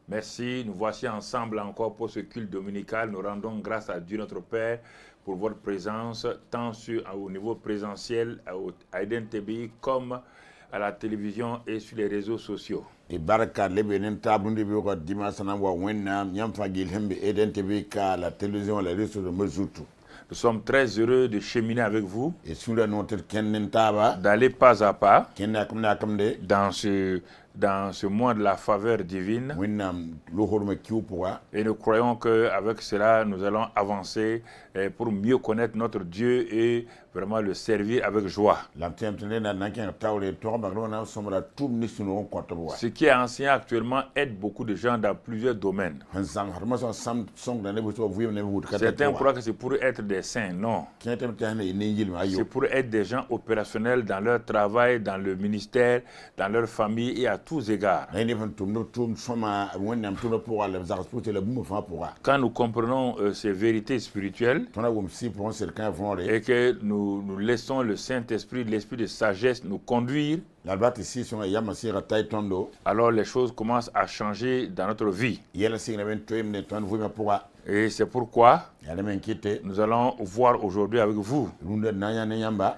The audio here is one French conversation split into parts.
Merci, nous voici ensemble encore pour ce culte dominical. Nous rendons grâce à Dieu notre Père pour votre présence, tant au niveau présentiel à Eden TV comme à la télévision et sur les réseaux sociaux. Et baraka lebenen tabundi bi ko dimanche na wa wenna nyam fagil hembe Eden TV ka la télévision la réseau de Mezutu. Nous sommes très heureux de cheminer avec vous, Et sur la note kenen taba d'aller pas à pas kenna kamde dans ce mois de la faveur divine. wenna lo horma kiu pourra Et nous croyons qu'avec cela, nous allons avancer pour mieux connaître notre Dieu et vraiment le servir avec joie. la temtene na nanken tawle to ba na somra tum ni sunu ko to wa Ce qui est enseigné actuellement aide beaucoup de gens dans plusieurs domaines. hansang harma so sam song na ne bu so vuyem ne bu ka Certains croient que c'est pour être des saints. Non. kentem tane ne yil ma C'est yo pour être des gens opérationnels dans leur travail, dans le ministère, dans leur famille et à tous égards. na ne fan tum soma wenna tum pour la zars pour le bu fa pourra Quand nous comprenons ces vérités spirituelles tona wum si pour certain vont et que nous laissons le Saint-Esprit, l'esprit de sagesse nous conduire, la batte si son yama sira taitondo alors les choses commencent à changer dans notre vie. yela signa ben toyem ne ton vuyem pourra Et c'est pourquoi yala men kite nous allons voir aujourd'hui avec vous runda nanya ne yamba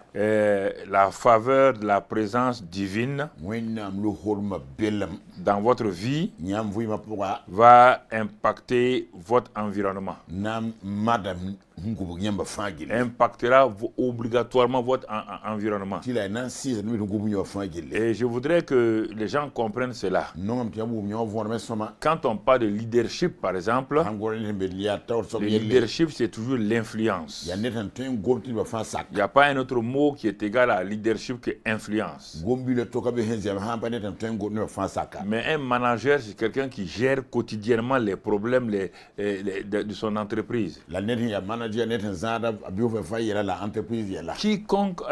la faveur de la présence divine wenna lu horma belam dans votre vie nyam vuyem pourra va impacter votre environnement, nam madam ngubu nyamba fagil impactera obligatoirement votre environnement. tila nan si no ngubu nyo fagil Et je voudrais que les gens comprennent cela. non am tiabu nyo von me soma Quand on parle de leadership, par exemple, angol ne be liya taw so le yelle leadership, c'est toujours l'influence. ya netan ten gomti ba fa sak Il n'y a pas un autre mot qui est égal à leadership que influence. gombi le to ka be henzi ha pa netan ten gomti ba fa saka Mais un manager, c'est quelqu'un qui gère quotidiennement les problèmes de son entreprise. la netan ya manager netan zada abi fa fa yela la entreprise yela Quiconque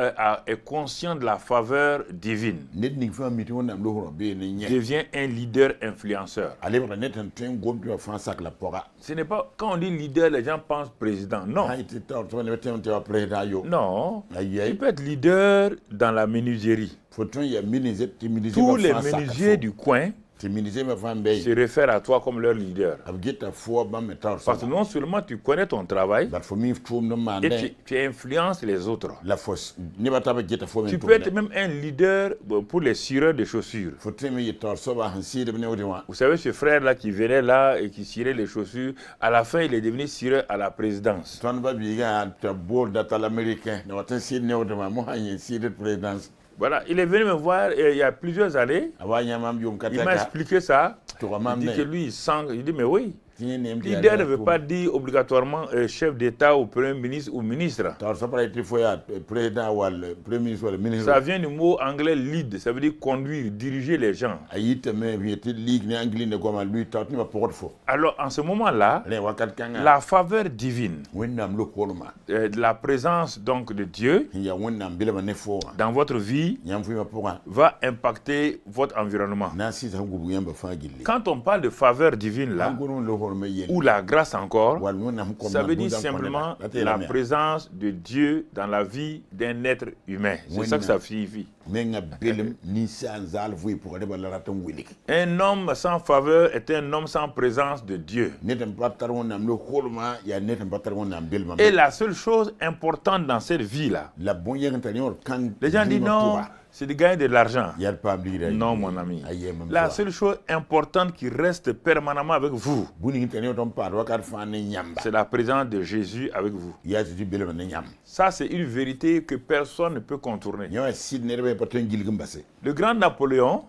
est conscient de la faveur divine net ni fa miti wona am lo horo be ne nye devient un leader influenceur. ale ba netan ten gomti ba fa sak la pora Ce n'est pas, quand on dit leader, les gens pensent président. Non. ha ite taw to ne ten te wa président yo Non. Il ayi peut être leader dans la menuiserie. foton ya ministre ti ministre Tous les menuisiers du coin ti ministre me fa mbey se réfèrent à toi comme leur leader. ab geta fo ba me taw Parce que non seulement tu connais ton travail, dat fo mi tum no et mande tu influences les autres. la fos ni ba taba geta fo me Tu tum peux être même un leader pour les cireurs de chaussures. foton mi taw so ba han si de ne wodi wa Vous savez, ce frère-là qui venait là et qui cirait les chaussures, à la fin, il est devenu cireur à la présidence. ton ba bi ga ta bol data l'américain no tan si ne wodi ma mo han si de présidence Voilà, il est venu me voir il y a plusieurs années. awanya mam yum Il kataka m'a expliqué ça. to Il mam dit que ne lui, il sent. Il dit, mais oui, tini ne mti leader ne veut pas dire obligatoirement chef d'État ou premier ministre ou ministre. taw so para ti fo ya président wal premier ministre wal ministre Ça vient du mot anglais lead, ça veut dire conduire, diriger les gens. ayite me vieti ligue ne angli ne goma lui taw ni ma porte fo Alors, en ce moment-là, le wakat kanga la faveur divine wonnam lo kolma de la présence donc de Dieu ya wonnam bilama ne fo dans votre vie nyam fu ma pourra va impacter votre environnement. na si sa ngubu yamba fa gilli Quand on parle de faveur divine là, angoro lo hor me yen ou la grâce encore, wal wonnam ko ça veut dire simplement la présence de Dieu dans la vie d'un être humain. C'est ça que ça signifie. menga belem ni san zal vui pour de la raton wilik Un homme sans faveur est un homme sans présence de Dieu. netam patar wonnam lo kolma ya netam patar wonnam belma Et la seule chose importante dans cette vie-là, la bon yeganta ni kan les gens disent non, c'est de gagner de l'argent. yar pa bli Non, mon ami. ayem La seule chose importante qui reste permanemment avec vous, buni ngitani ton par wakat fa ne nyamba c'est la présence de Jésus avec vous. ya ti belma ne nyam Ça, c'est une vérité que personne ne peut contourner. nyawa sid ne rebe paton gilgum basse Le grand Napoléon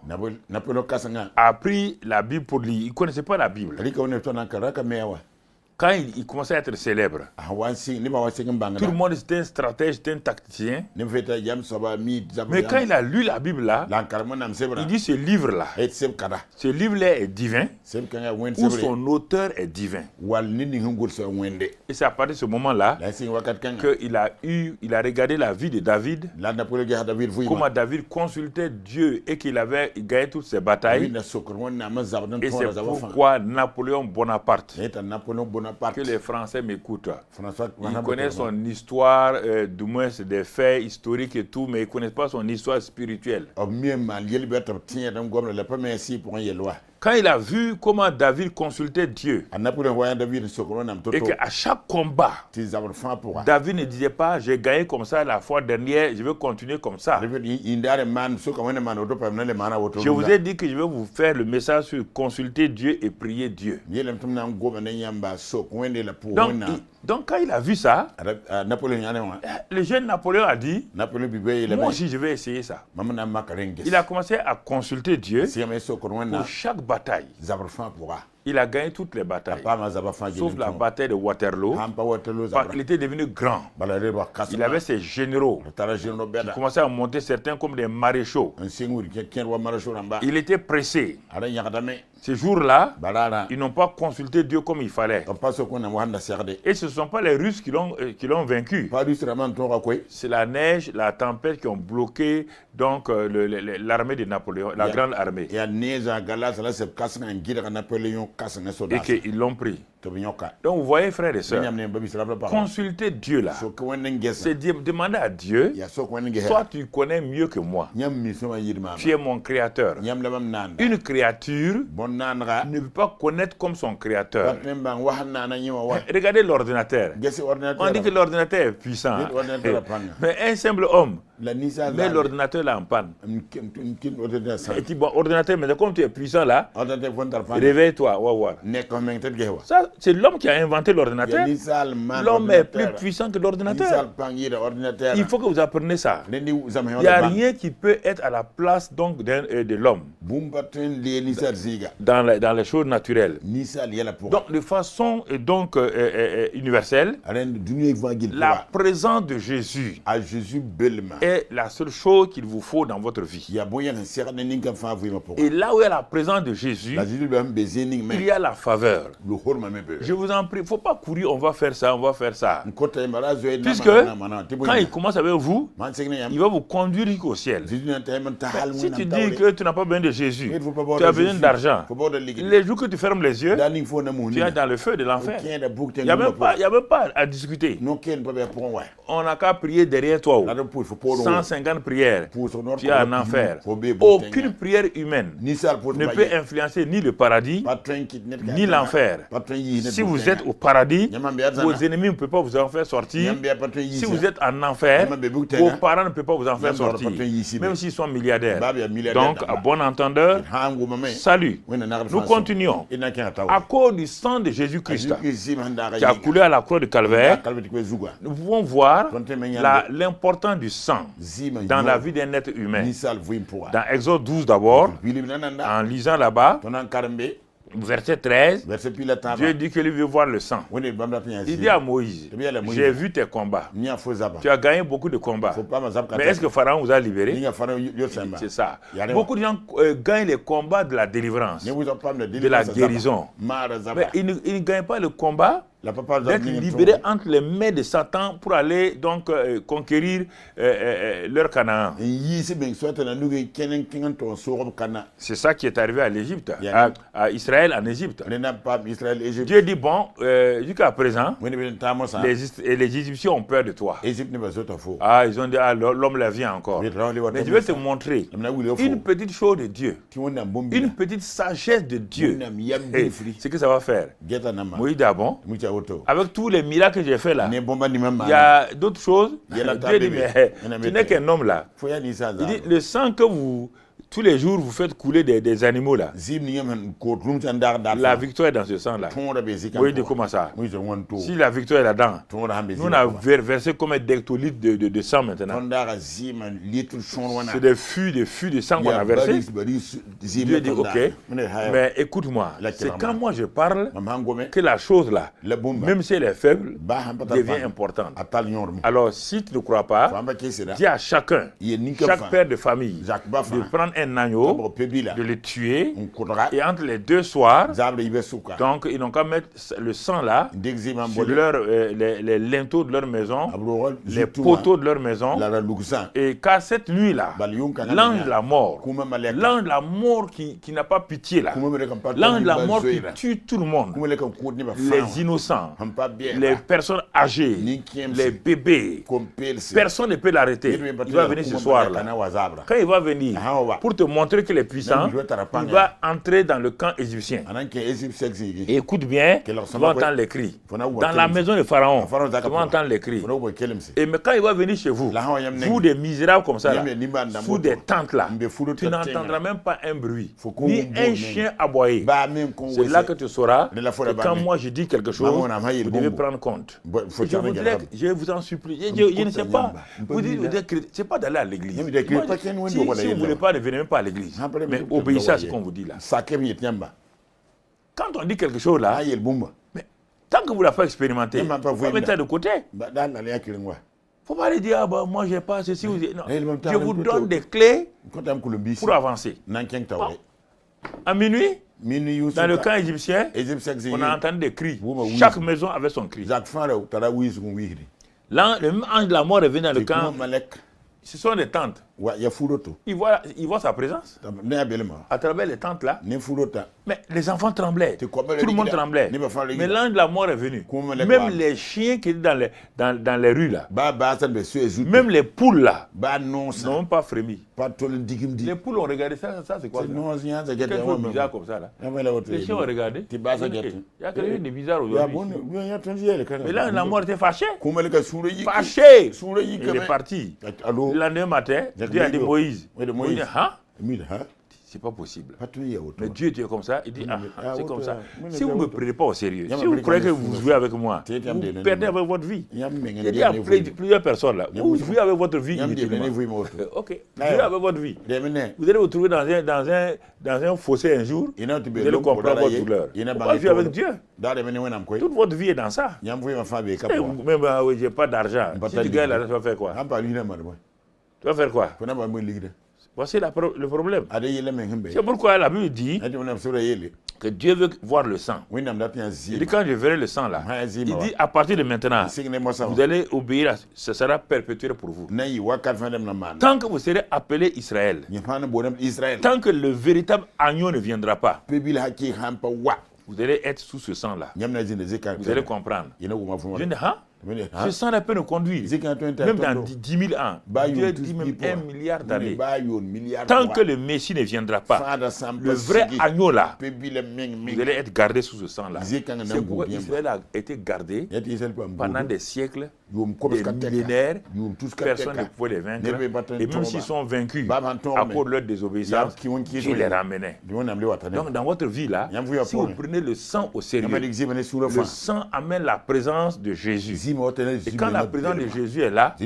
napolo kasanga a pris la Bible pour lui. Il ne connaissait pas la Bible. rika wona ton karaka mewa Quand il commençait à être célèbre, awansi ni ba wasi ngambanga tout le monde était un stratège, était un tacticien. ne feta jam soba mi zabu Mais quand il a lu la Bible là, lan karma nam sebra il dit ce livre-là, et seb kada ce livre-là est divin, seb kanga wen ou sebre son auteur est divin. wal nini ngul so wende Et c'est à partir de ce moment-là la sing wakat kanga qu'il a regardé la vie de David, la napolo ga David vui comment David consultait Dieu et qu'il avait gagné toutes ses batailles. na sokor wonna ma zabdan Et to c'est za wafa pourquoi Napoléon Bonaparte, eta Napoléon Bonaparte que les Français m'écoutent, François ils connaissent son histoire, du moins c'est des faits historiques et tout, mais ils ne connaissent pas son histoire spirituelle. o mi mal yel betam tinya dam gomna la premier si pour yelwa Quand il a vu comment David consultait Dieu, et qu'à chaque combat, David ne disait pas, j'ai gagné comme ça la fois dernière, je vais continuer comme ça. Je vous ai dit que je vais vous faire le message sur consulter Dieu et prier Dieu. Donc quand il a vu ça, le jeune Napoléon a dit, moi aussi je vais essayer ça. Il a commencé à consulter Dieu pour chaque bataille. Il a gagné toutes les batailles, sauf la bataille de Waterloo, parce qu'il était devenu grand. Il avait ses généraux qui commençaient à monter certains comme des maréchaux. Il était pressé. Ces jours-là, ils n'ont pas consulté Dieu comme il fallait. Et ce ne sont pas les Russes qui l'ont vaincu. C'est la neige, la tempête qui ont bloqué donc l'armée de Napoléon, la grande armée. Et qu'ils l'ont pris. Donc vous voyez, frères et sœurs, consulter Dieu là, c'est demander à Dieu, toi tu connais mieux que moi. Tu es mon créateur. Une créature ne peut pas connaître comme son créateur. Regardez l'ordinateur. On dit que l'ordinateur est puissant. Mais un simple homme, mais l'ordinateur là en panne. Et tu dis, bon, ordinateur, mais comme tu es puissant là, réveille-toi, on va voir. Ça, c'est l'homme qui a inventé l'ordinateur. L'homme est plus puissant que l'ordinateur. Il faut que vous appreniez ça. Il n'y a rien qui peut être à la place donc de l'homme dans les choses naturelles. Donc de façon universelle, la présence de Jésus est la seule chose qu'il vous faut dans votre vie. Et là où il y a la présence de Jésus, il y a la faveur. Je vous en prie, il ne faut pas courir, on va faire ça, on va faire ça. Puisque quand il commence avec vous, il va vous conduire jusqu'au ciel. Mais si tu dis que tu n'as pas besoin de Jésus, tu as besoin d'argent, les jours que tu fermes les yeux, tu es dans le feu de l'enfer. Il n'y a même pas à discuter. On n'a qu'à prier derrière toi. 150 prières, tu es en enfer. Aucune prière humaine ne peut influencer ni le paradis, ni l'enfer. Si vous êtes au paradis, vos ennemis ne peuvent pas vous en faire sortir. Si vous êtes en enfer, vos parents ne peuvent pas vous en faire sortir, même s'ils sont milliardaires. Donc, à bon entendeur, salut. Nous continuons. À cause du sang de Jésus-Christ qui a coulé à la croix de Calvaire, nous pouvons voir l'importance du sang dans la vie d'un être humain. Dans Exode 12 d'abord, en lisant là-bas, verset 13, Dieu dit que lui veut voir le sang. Il dit à Moïse, j'ai vu tes combats. Tu as gagné beaucoup de combats. Mais est-ce que Pharaon vous a libéré? C'est ça. Beaucoup de gens gagnent les combats de la délivrance, de la guérison. Mais ils ne gagnent pas le combat d'être libérés entre les mains de Satan pour aller donc conquérir leur Canaan. C'est ça qui est arrivé à l'Égypte, à Israël en Égypte. Dieu dit, bon, jusqu'à présent, les Égyptiens ont peur de toi. Ah, ils ont dit, ah, l'homme la vient encore. Mais je vais te montrer une petite chose de Dieu, une petite sagesse de Dieu. Ce que ça va faire. Moïse dit, ah bon, avec tous les miracles que j'ai fait là, il y a d'autres choses. Dieu dit, mais tu n'es qu'un homme là. Il dit, le sang que vous, tous les jours, vous faites couler des animaux là. La victoire est dans ce sang là. Oui, de comment ça? Si la victoire est là-dedans, nous on a versé comme un hectolitre de sang maintenant. C'est des fûts de sang qu'on a versé. Dieu dit, ok, mais écoute-moi, c'est quand moi je parle que la chose là, même si elle est faible, devient importante. Alors si tu ne crois pas, dis à chacun, chaque père de famille, de prendre un agneau, de le tuer, et entre les deux soirs, donc ils n'ont qu'à mettre le sang là sur les linteaux de leur maison, les poteaux de leur maison, et qu'à cette nuit là, l'ange de la mort qui n'a pas pitié là, l'ange de la mort qui tue tout le monde, les innocents, les personnes âgées, les bébés, personne ne peut l'arrêter. Il va venir ce soir là. Quand il va venir, pour pour te montrer qu'il est puissant, il va entrer dans le camp égyptien. Et écoute bien, tu vas entendre les cris. Dans la maison de Pharaon, tu vas entendre les cris. Et mais quand il va venir chez vous, vous des misérables comme ça, là, sous des tentes là, tu n'entendras même pas un bruit, ni un chien aboyer. C'est là que tu sauras que quand moi je dis quelque chose, vous devez prendre compte. Je vous en supplie. Je ne sais pas. Vous dites, c'est pas d'aller à l'église. Si vous ne voulez pas, ne venez même pas à l'église. Mais obéissez à ce qu'on vous dit là. Quand on dit quelque chose là, mais tant que vous ne l'avez pas expérimenté, vous mettez de côté. Il ne faut pas aller dire, ah bah, moi je n'ai pas ceci. Non. Je vous donne des clés pour avancer. Bon. À minuit, dans le camp égyptien, on a entendu des cris. Chaque maison avait son cri. Là, le même ange de la mort est venu dans le camp. Ce sont des tentes. Il voit sa présence à travers les tentes là. Mais les enfants tremblaient. Tout le monde tremblait. Mais l'ange de la mort est venu. Même les chiens qui étaient dans les rues là. Même les poules là n'ont pas frémi. Les poules ont regardé ça, c'est quoi ça? C'est quelque chose de bizarre comme ça là. Les chiens ont regardé. Il y a quelque chose de bizarre aujourd'hui. Mais là, la mort était fâché. Fâché. Il est parti. Le lendemain matin, Dieu a dit Moïse. Moïse dit, hein? C'est pas possible. Mais Dieu est comme ça. Il dit, c'est comme ça. Si vous ne me prenez pas au sérieux, si vous croyez que vous jouez avec moi, vous perdez avec votre vie. J'ai dit à plusieurs personnes là, vous jouez avec votre vie. Ok, vous jouez avec votre vie. Vous allez vous trouver dans un fossé un jour, vous allez comprendre votre douleur. Pourquoi jouer avec Dieu? Toute votre vie est dans ça. Même, je n'ai pas d'argent. Si tu gagnes l'argent, tu vas faire quoi? Tu vas faire quoi? Voici le problème. C'est pourquoi la Bible dit que Dieu veut voir le sang. Il dit quand je verrai le sang là, il dit à partir de maintenant, vous allez obéir, ce sera perpétué pour vous. Tant que vous serez appelé Israël, tant que le véritable agneau ne viendra pas, vous allez être sous ce sang là. Vous allez comprendre. Je dis, ce sang là peut nous conduire, même dans 10 000 ans, Dieu dit même 1 milliard d'années. Tant que le Messie ne viendra pas, le vrai agneau là, vous allez être gardé sous ce sang là. C'est pourquoi Israël a été gardé pendant des siècles, des millénaires, personne ne pouvait les vaincre. Et même s'ils sont vaincus à cause de leur désobéissance, Dieu les ramenait. Donc dans votre vie là, si vous prenez le sang au sérieux, le sang amène la présence de Jésus. Et quand la présence de Jésus est là, ça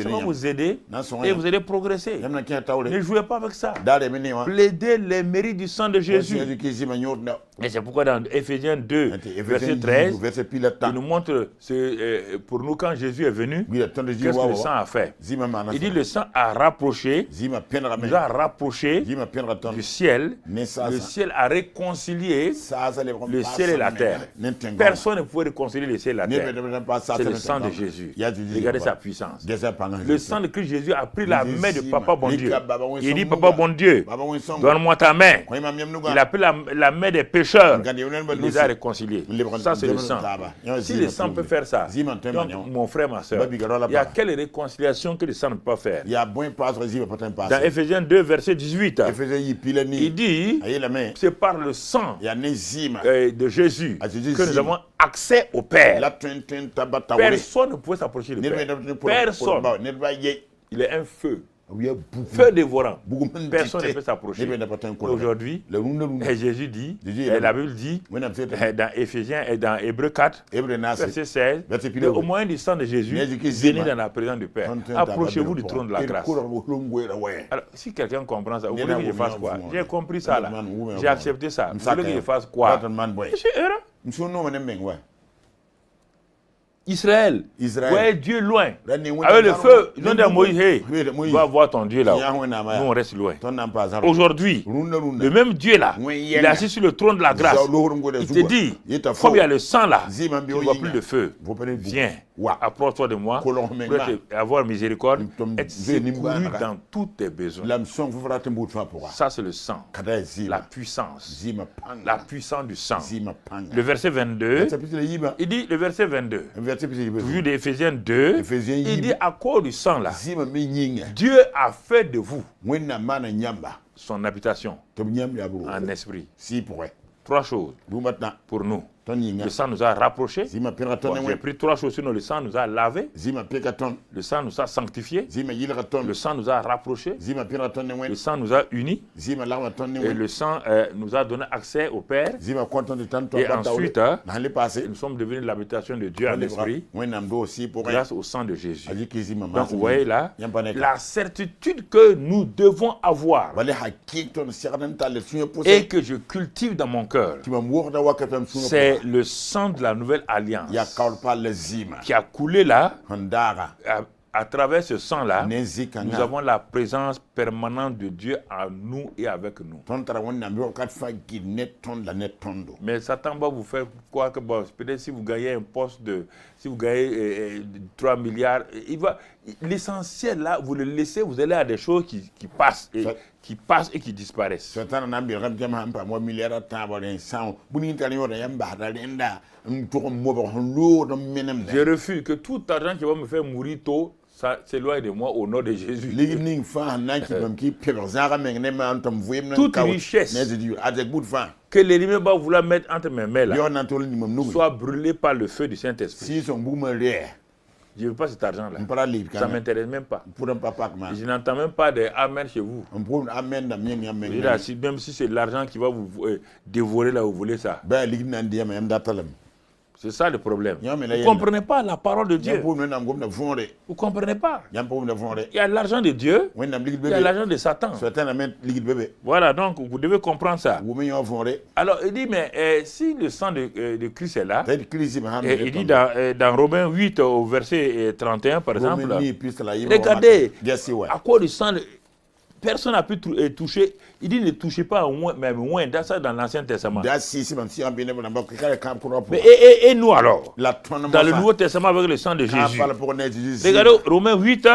va vous aider et vous allez progresser. Ne jouez pas avec ça. Plaidez les mérites du sang de Jésus. Et c'est pourquoi dans Ephésiens 2, verset 13, il nous montre, pour nous quand Jésus est venu, qu'est-ce que le sang a fait. Il dit le sang a rapproché, nous a rapproché du ciel. Le ciel a réconcilié le ciel et la terre. Personne ne pouvait réconcilier le ciel et la terre. C'est le sang de Jésus. Regardez sa puissance. Le sang de Christ Jésus a pris la main de Papa bon Dieu. Il dit, Papa bon Dieu, donne-moi ta main. Il a pris la main des pécheurs. Il les a réconciliés. Ça, c'est le sang. Si le sang peut faire ça, donc, mon frère, ma soeur, il y a quelle réconciliation que le sang ne peut pas faire? Dans Ephésiens 2, verset 18, il dit, c'est par le sang de Jésus que nous avons accès au Père. Personne ne pouvait s'approcher du Père. Personne. Il est un feu. Feu dévorant. Personne ne peut s'approcher. Aujourd'hui, Jésus dit, la Bible dit, dans Ephésiens et dans Hébreux 4, verset 16, au moyen du sang de Jésus, venez dans la présence du Père. Approchez-vous du trône de la grâce. Alors, si quelqu'un comprend ça, vous voulez que je fasse quoi? J'ai compris ça là. J'ai accepté ça. Vous voulez que je fasse quoi? Je suis heureux. Israël, ouais, Dieu loin. Avec le feu, ils ont dit à Moïse, hey, va voir ton Dieu là. Nous on reste loin. Aujourd'hui, le même Dieu là, il est assis sur le trône de la grâce. Il te dit, comme il y a le sang là, tu ne vois plus le feu. Viens. approche-toi de moi, pour avoir miséricorde, être secouru dans tous tes besoins. Ça, c'est le sang, la puissance du sang. Le verset 22, il dit, le verset 22, toujours d'Éphésiens 2, il dit, à cause du sang là, Dieu a fait de vous son habitation en esprit. 3 choses pour nous. Le sang nous a rapprochés. J'ai pris 3 choses, sinon le sang nous a lavés. Le sang nous a sanctifiés. Le sang nous a rapprochés. Le sang nous a unis. Et le sang nous a donné accès au Père. Et ensuite, nous sommes devenus l'habitation de Dieu en esprit grâce au sang de Jésus. Donc vous voyez là, la certitude que nous devons avoir et que je cultive dans mon cœur, c'est le sang de la nouvelle alliance qui a coulé là. À travers ce sang-là, nous avons la présence permanente de Dieu en nous et avec nous. Mais Satan va vous faire croire que peut-être si vous gagnez un poste si vous gagnez 3 milliards, l'essentiel là, vous le laissez, vous allez à des choses qui passent et qui disparaissent. Je refuse que tout argent qui va me faire mourir tôt, ça s'éloigne de moi au nom de Jésus. Toute richesse que l'ennemi va vouloir mettre entre mes mains là, soit brûlée par le feu du Saint-Esprit. Je ne veux pas cet argent-là. Ça ne m'intéresse même pas. Je n'entends même pas de amen chez vous. Même si c'est l'argent qui va vous dévorer là où vous voulez ça. C'est ça le problème. Vous ne comprenez pas la parole de Dieu. Vous ne comprenez pas. Il y a l'argent de Dieu, il y a l'argent de Satan. Voilà, donc vous devez comprendre ça. Alors il dit, mais si le sang de Christ est là, il dit dans Romains 8 au verset 31 par exemple, regardez, à cause du sang, personne n'a pu toucher. Il dit ne touchez pas au moins, même moins. Ça dans l'Ancien Testament. Mais et nous alors, dans le Nouveau Testament avec le sang de Jésus. Regardez Romains 8,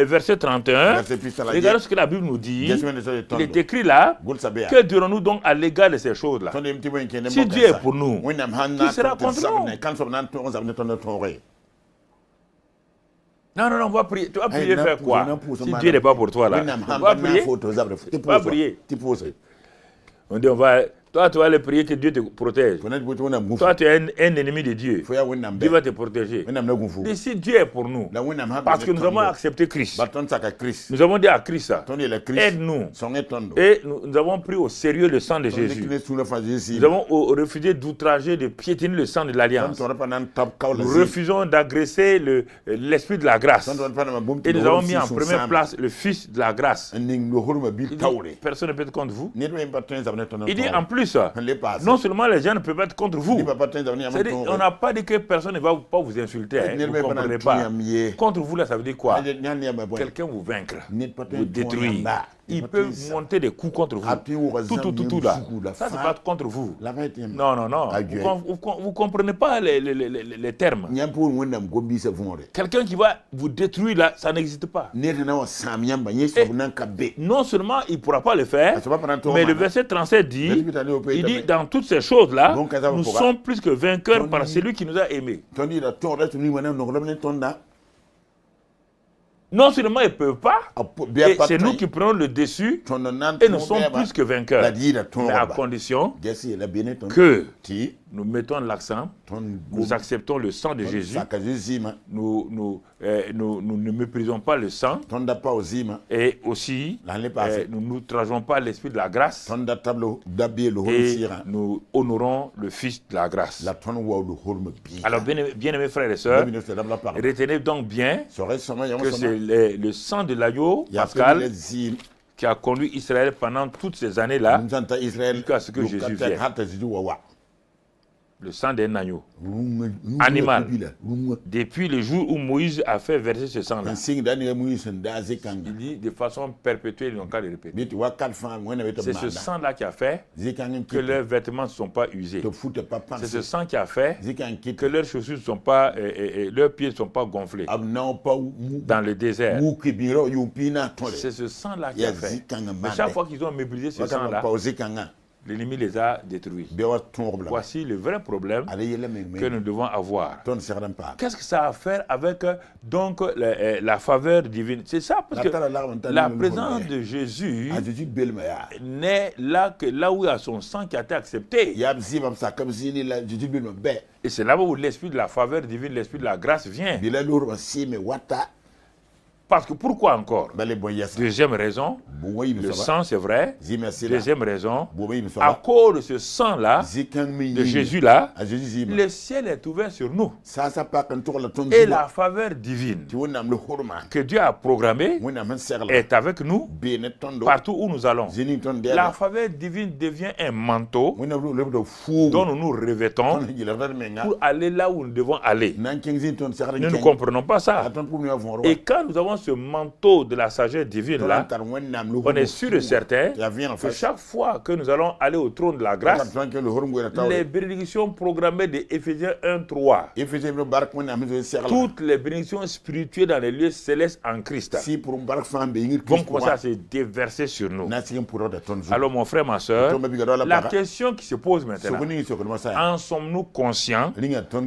verset 31. Regardez ce que la Bible nous dit. Il est écrit là, que dirons-nous donc à l'égard de ces choses-là? Si Dieu est pour nous, qui sera contre nous? Non, on va prier. Tu vas prier faire quoi? Si Dieu n'est pas pour toi là, on va prier. Tu vas prier. On dit toi, tu vas aller prier que Dieu te protège. Toi, tu es un ennemi de Dieu. Dieu va te protéger. Et si Dieu est pour nous, parce que nous avons accepté Christ, nous avons dit à Christ, aide-nous. Et nous avons pris au sérieux le sang de Jésus. Nous avons refusé d'outrager, de piétiner le sang de l'Alliance. Nous refusons d'agresser l'esprit de la grâce. Et nous avons mis en première place le Fils de la grâce. Personne ne peut être contre vous. Il dit en plus, non seulement les gens ne peuvent pas être contre vous, on n'a pas dit que personne ne va pas vous insulter. Vous ne comprenez pas. Contre vous, là, ça veut dire quoi? Quelqu'un vous vaincre, vous détruire. Il peut monter des coups contre vous. Tout là. Ça, c'est pas contre vous. Non. Vous ne comprenez pas les termes. Quelqu'un qui va vous détruire là, ça n'existe pas. Et non seulement il ne pourra pas le faire, mais le verset 37 dit, il dit dans toutes ces choses-là, nous sommes plus que vainqueurs par celui qui nous a aimés. Non seulement ils ne peuvent pas, c'est nous qui prenons le dessus et nous sommes plus que vainqueurs. Mais à condition que nous mettons l'accent, nous acceptons le sang de Jésus, nous ne méprisons pas le sang et aussi nous n'outrageons pas l'esprit de la grâce et nous honorons le Fils de la grâce. Alors bien aimés frères et sœurs, retenez donc bien que c'est le sang de l'agneau pascal qui a conduit Israël pendant toutes ces années-là jusqu'à ce que Jésus vienne. le sang d'un agneau animal. Depuis le jour où Moïse a fait verser ce sang-là, il dit de façon perpétuelle, ils n'ont qu'à le répéter. C'est ce sang-là qui a fait que leurs vêtements ne sont pas usés. C'est ce sang qui a fait que leurs chaussures ne sont pas, leurs pieds ne sont pas gonflés dans le désert. C'est ce sang-là qui a fait. Mais chaque fois qu'ils ont méprisé ce sang-là, l'ennemi les a détruits. Voici le vrai problème que nous devons avoir. Qu'est-ce que ça a à faire avec donc la faveur divine? C'est ça, parce que la présence de Jésus n'est là que là où il y a son sang qui a été accepté. Et c'est là où l'esprit de la faveur divine, l'esprit de la grâce vient. Parce que pourquoi encore? Deuxième raison, le sang c'est vrai. Deuxième raison, à cause de ce sang-là, de Jésus-là, le ciel est ouvert sur nous. Et la faveur divine que Dieu a programmée est avec nous partout où nous allons. La faveur divine devient un manteau dont nous nous revêtons pour aller là où nous devons aller. Nous ne comprenons pas ça. Et quand nous avons ce manteau de la sagesse divine là, on est sûr et certain que chaque fois que nous allons aller au trône de la grâce, les bénédictions programmées de Éphésiens 1:3, toutes les bénédictions spirituelles dans les lieux célestes en Christ vont commencer à se déverser sur nous. Alors mon frère, ma soeur, la question qui se pose maintenant, en sommes-nous conscients?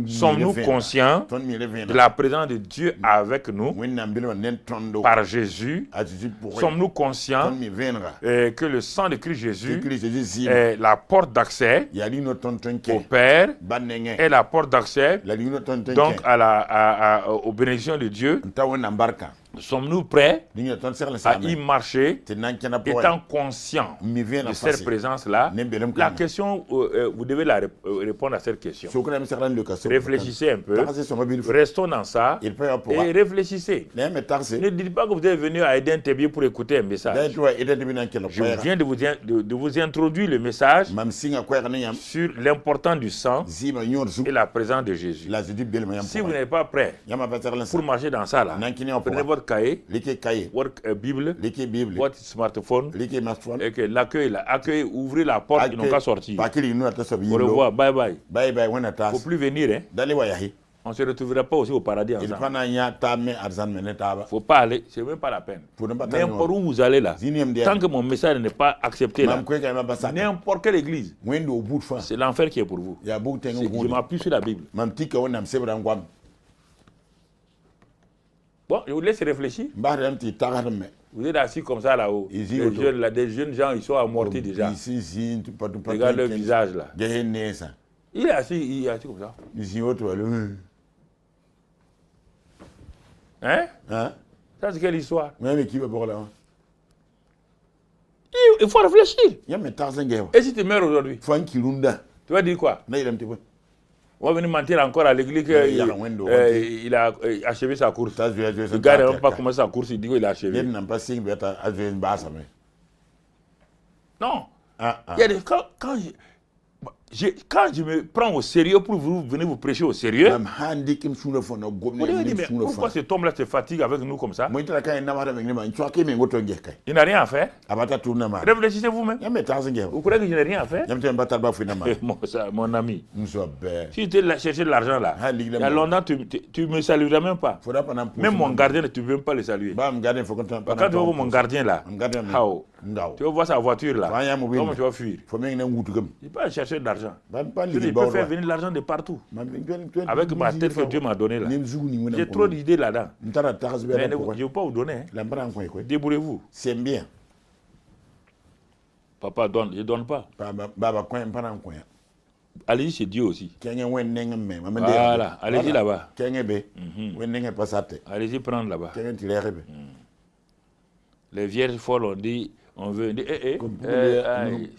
Sommes-nous conscients de la présence de Dieu avec nous par Jésus? Sommes-nous conscients que le sang de Christ Jésus est la porte d'accès au Père, est la porte d'accès donc aux bénédictions de Dieu? Sommes-nous prêts à y marcher, étant conscients de cette présence-là? La question, vous devez répondre à cette question. Réfléchissez un peu, restons dans ça et réfléchissez. Ne dites pas que vous êtes venu à Eden TV pour écouter un message. Je viens de vous introduire le message sur l'importance du sang et la présence de Jésus. Si vous n'êtes pas prêt pour marcher dans ça, là, prenez votre cahier, votre Bible, votre smartphone, et que l'accueil, ouvrez la porte, ils n'ont qu'à sortir. Au revoir, bye bye. Il ne faut plus venir. Hein. On ne se retrouvera pas aussi au paradis ensemble. Il ne faut pas aller, ce n'est même pas la peine. N'importe où vous allez là, tant que mon message n'est pas accepté là, n'importe quelle église, c'est l'enfer qui est pour vous. Je m'appuie sur la Bible. Bon, je vous laisse réfléchir. Vous êtes assis comme ça là-haut. Des jeunes gens, ils sont amortis déjà. Regarde leur visage là. Il est assis comme ça. Hein? Ça c'est quelle histoire? Il faut réfléchir. Et si tu meurs aujourd'hui? Tu vas dire quoi? On va venir mentir encore à l'église qu'il a achevé sa course. Le gars n'a même pas commencé sa course, il dit qu'il a achevé. Non. Il y a des, quand je me prends au sérieux pour vous venir vous prêcher au sérieux, vous devez dire, mais pourquoi cet homme-là se fatigue avec nous comme ça? Il n'a rien à faire. Réfléchissez vous-même. Vous croyez que je n'ai rien à faire? Mon ami, si tu cherches de l'argent là, il y a longtemps, tu ne me salueras même pas. Même mon gardien, tu ne veux même pas le saluer. Quand tu vois mon gardien là, tu vas voir sa voiture là, comment tu vas fuir? Il peut chercher de l'argent. Il peut faire venir l'argent de partout. Avec ma tête que Dieu m'a donnée là. J'ai trop d'idées là-dedans. Mais je ne vais pas vous donner. Débrouillez-vous. C'est bien. Papa donne, je ne donne pas. Allez-y chez Dieu aussi. Voilà, allez-y là-bas. Allez-y prendre là-bas. Les vierges folles ont dit, on veut dire,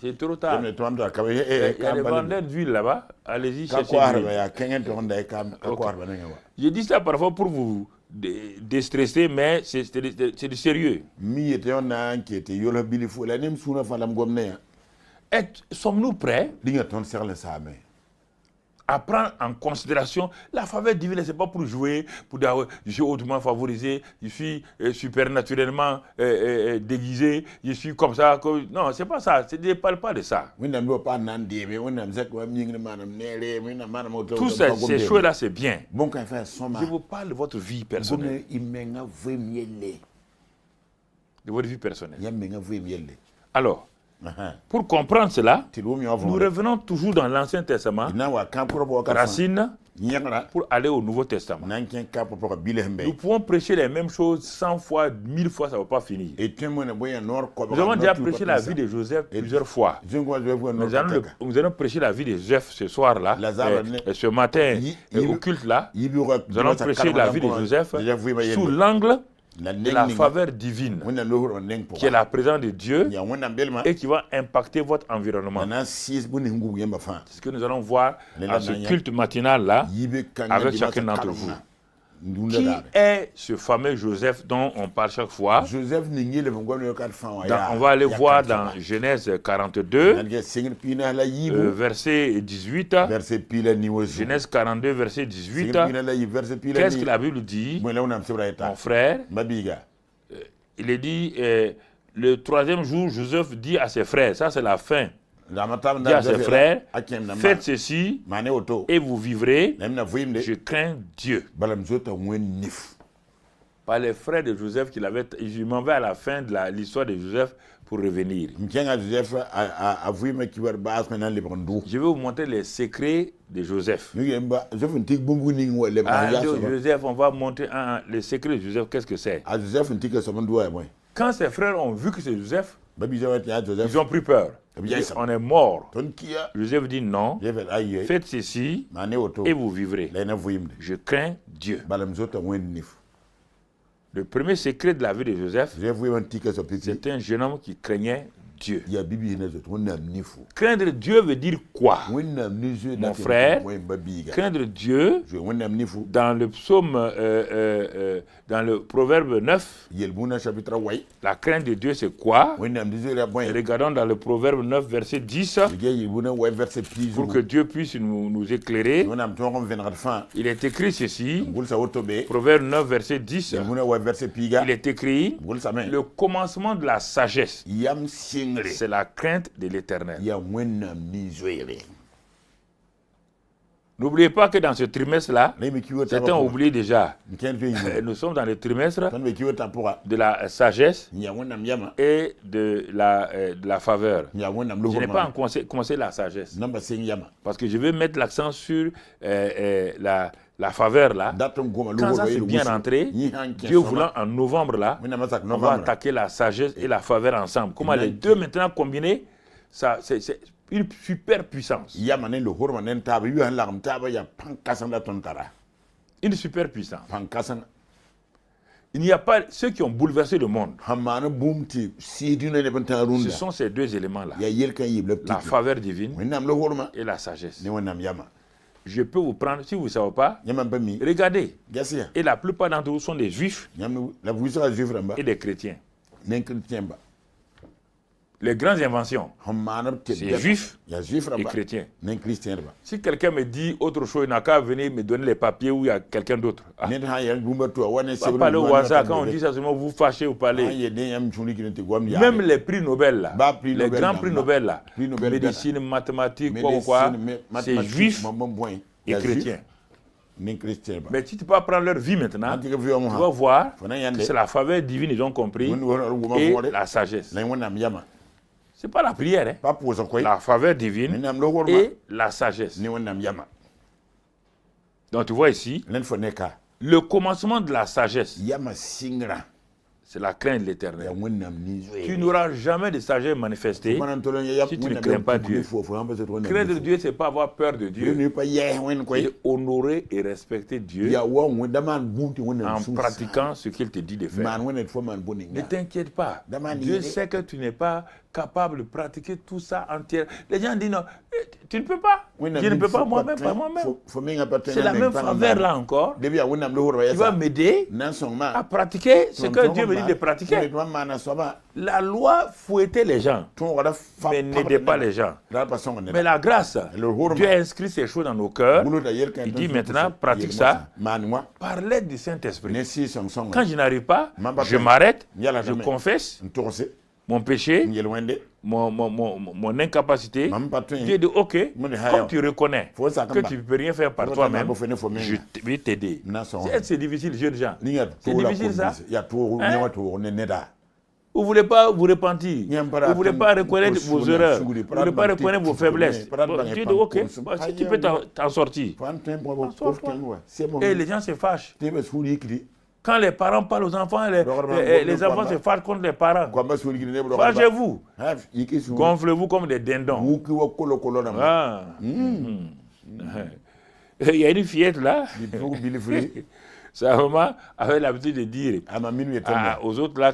c'est trop tard. Il y a des vendeurs d'huile là-bas, allez-y chercher l'huile. Je dis ça parfois pour vous déstresser, mais c'est du sérieux. Sommes-nous prêts à prendre en considération la faveur divine. C'est pas pour jouer, pour dire je suis hautement favorisé, je suis supernaturellement déguisé, je suis comme ça. Non, c'est pas ça. Ne parle pas de ça. Toutes ces choses-là, c'est bien. Je vous parle de votre vie personnelle. De votre vie personnelle. Alors, pour comprendre cela, nous revenons toujours dans l'Ancien Testament, racine, pour aller au Nouveau Testament. Nous pouvons prêcher les mêmes choses 100 fois, 1000 fois, ça ne va pas finir. Nous avons déjà prêché la vie de Joseph plusieurs fois. Nous allons prêcher la vie de Joseph ce soir-là, ce matin, au culte-là. Nous allons prêcher la vie de Joseph sous l'angle de la faveur divine, qui est la présence de Dieu et qui va impacter votre environnement. C'est ce que nous allons voir à ce culte matinal-là avec chacun d'entre vous. Qui est ce fameux Joseph dont on parle chaque fois? On va aller voir dans Genèse 42, verset 18. Genèse 42, verset 18. Qu'est-ce que la Bible dit, mon frère? Il est dit, le troisième jour, Joseph dit à ses frères, ça c'est la fin. Il dit à ses frères, faites ceci et vous vivrez, je crains Dieu. Par les frères de Joseph qu'il avait, je m'en vais à la fin de l'histoire de Joseph pour revenir. Je vais vous montrer les secrets de Joseph. Joseph, on va montrer les secrets de Joseph, qu'est-ce que c'est? Quand ses frères ont vu que c'est Joseph, ils ont pris peur. On est mort. Joseph dit non, faites ceci et vous vivrez. Je crains Dieu. Le premier secret de la vie de Joseph, c'est un jeune homme qui craignait Dieu. Craindre Dieu veut dire quoi, mon frère? Craindre Dieu, dans le psaume, dans le proverbe 9, la crainte de Dieu c'est quoi? Regardons dans le proverbe 9, verset 10, pour que Dieu puisse nous éclairer. Il est écrit ceci, proverbe 9, verset 10, il est écrit, le commencement de la sagesse, c'est la crainte de l'Éternel. N'oubliez pas que dans ce trimestre-là, certains ont oublié déjà. Nous sommes dans le trimestre de la sagesse et de la faveur. Je n'ai pas encore commencé la sagesse. Parce que je vais mettre l'accent sur la faveur là. Quand ça s'est bien rentré, Dieu voulant en novembre là, on va attaquer la sagesse et la faveur ensemble. Comment les deux maintenant combinés, ça c'est une super puissance. Une super puissance. Il n'y a pas ceux qui ont bouleversé le monde. Ce sont ces deux éléments-là. La faveur divine et la sagesse. Je peux vous prendre, si vous ne savez pas, regardez. Et la plupart d'entre vous sont des juifs et des chrétiens. Les grandes inventions, c'est juifs et chrétiens. Si quelqu'un me dit autre chose, il n'a qu'à venir me donner les papiers où il y a quelqu'un d'autre. Pas parler au hasard, quand on dit ça seulement, vous fâchez ou parlez. Même les prix Nobel, là, les grands prix Nobel, là, médecine, mathématiques, quoi, c'est juifs et chrétiens. Mais si tu peux prendre leur vie maintenant, tu vas voir que c'est la faveur divine, ils ont compris, et la sagesse. Ce n'est pas la prière, hein? La faveur divine et la sagesse. Donc tu vois ici, le commencement de la sagesse, c'est la crainte de l'Éternel. Tu n'auras jamais de sagesse manifestée si tu ne crains pas Dieu. Craindre Dieu, ce n'est pas avoir peur de Dieu. C'est honorer et respecter Dieu en pratiquant ce qu'il te dit de faire. Ne t'inquiète pas. Dieu sait que tu n'es pas capable de pratiquer tout ça entièrement. Les gens disent non, tu ne peux pas. Je ne peux pas moi-même, pas moi-même. C'est la même faveur là encore qui va m'aider à pratiquer ce que Dieu me dit de pratiquer. La loi fouettait les gens, mais n'aidait pas les gens. Mais la grâce, Dieu a inscrit ces choses dans nos cœurs. Il dit maintenant, pratique ça par l'aide du Saint-Esprit. Quand je n'arrive pas, je m'arrête, je confesse mon péché, mon incapacité. Dieu dit, ok, comme tu reconnais que tu ne peux rien faire par toi-même, je vais t'aider. C'est difficile, jeunes gens. C'est difficile ça. Vous ne voulez pas vous repentir. Vous ne voulez pas reconnaître vos erreurs. Vous ne voulez pas reconnaître vos faiblesses. Dieu dit, ok, si tu peux t'en sortir. Et les gens se fâchent. Quand les parents parlent aux enfants, les enfants se fâchent contre les parents. Fâchez-vous. Gonflez-vous comme des dindons. Ah. Il y a une fillette là. Sa maman avait l'habitude de dire aux autres là,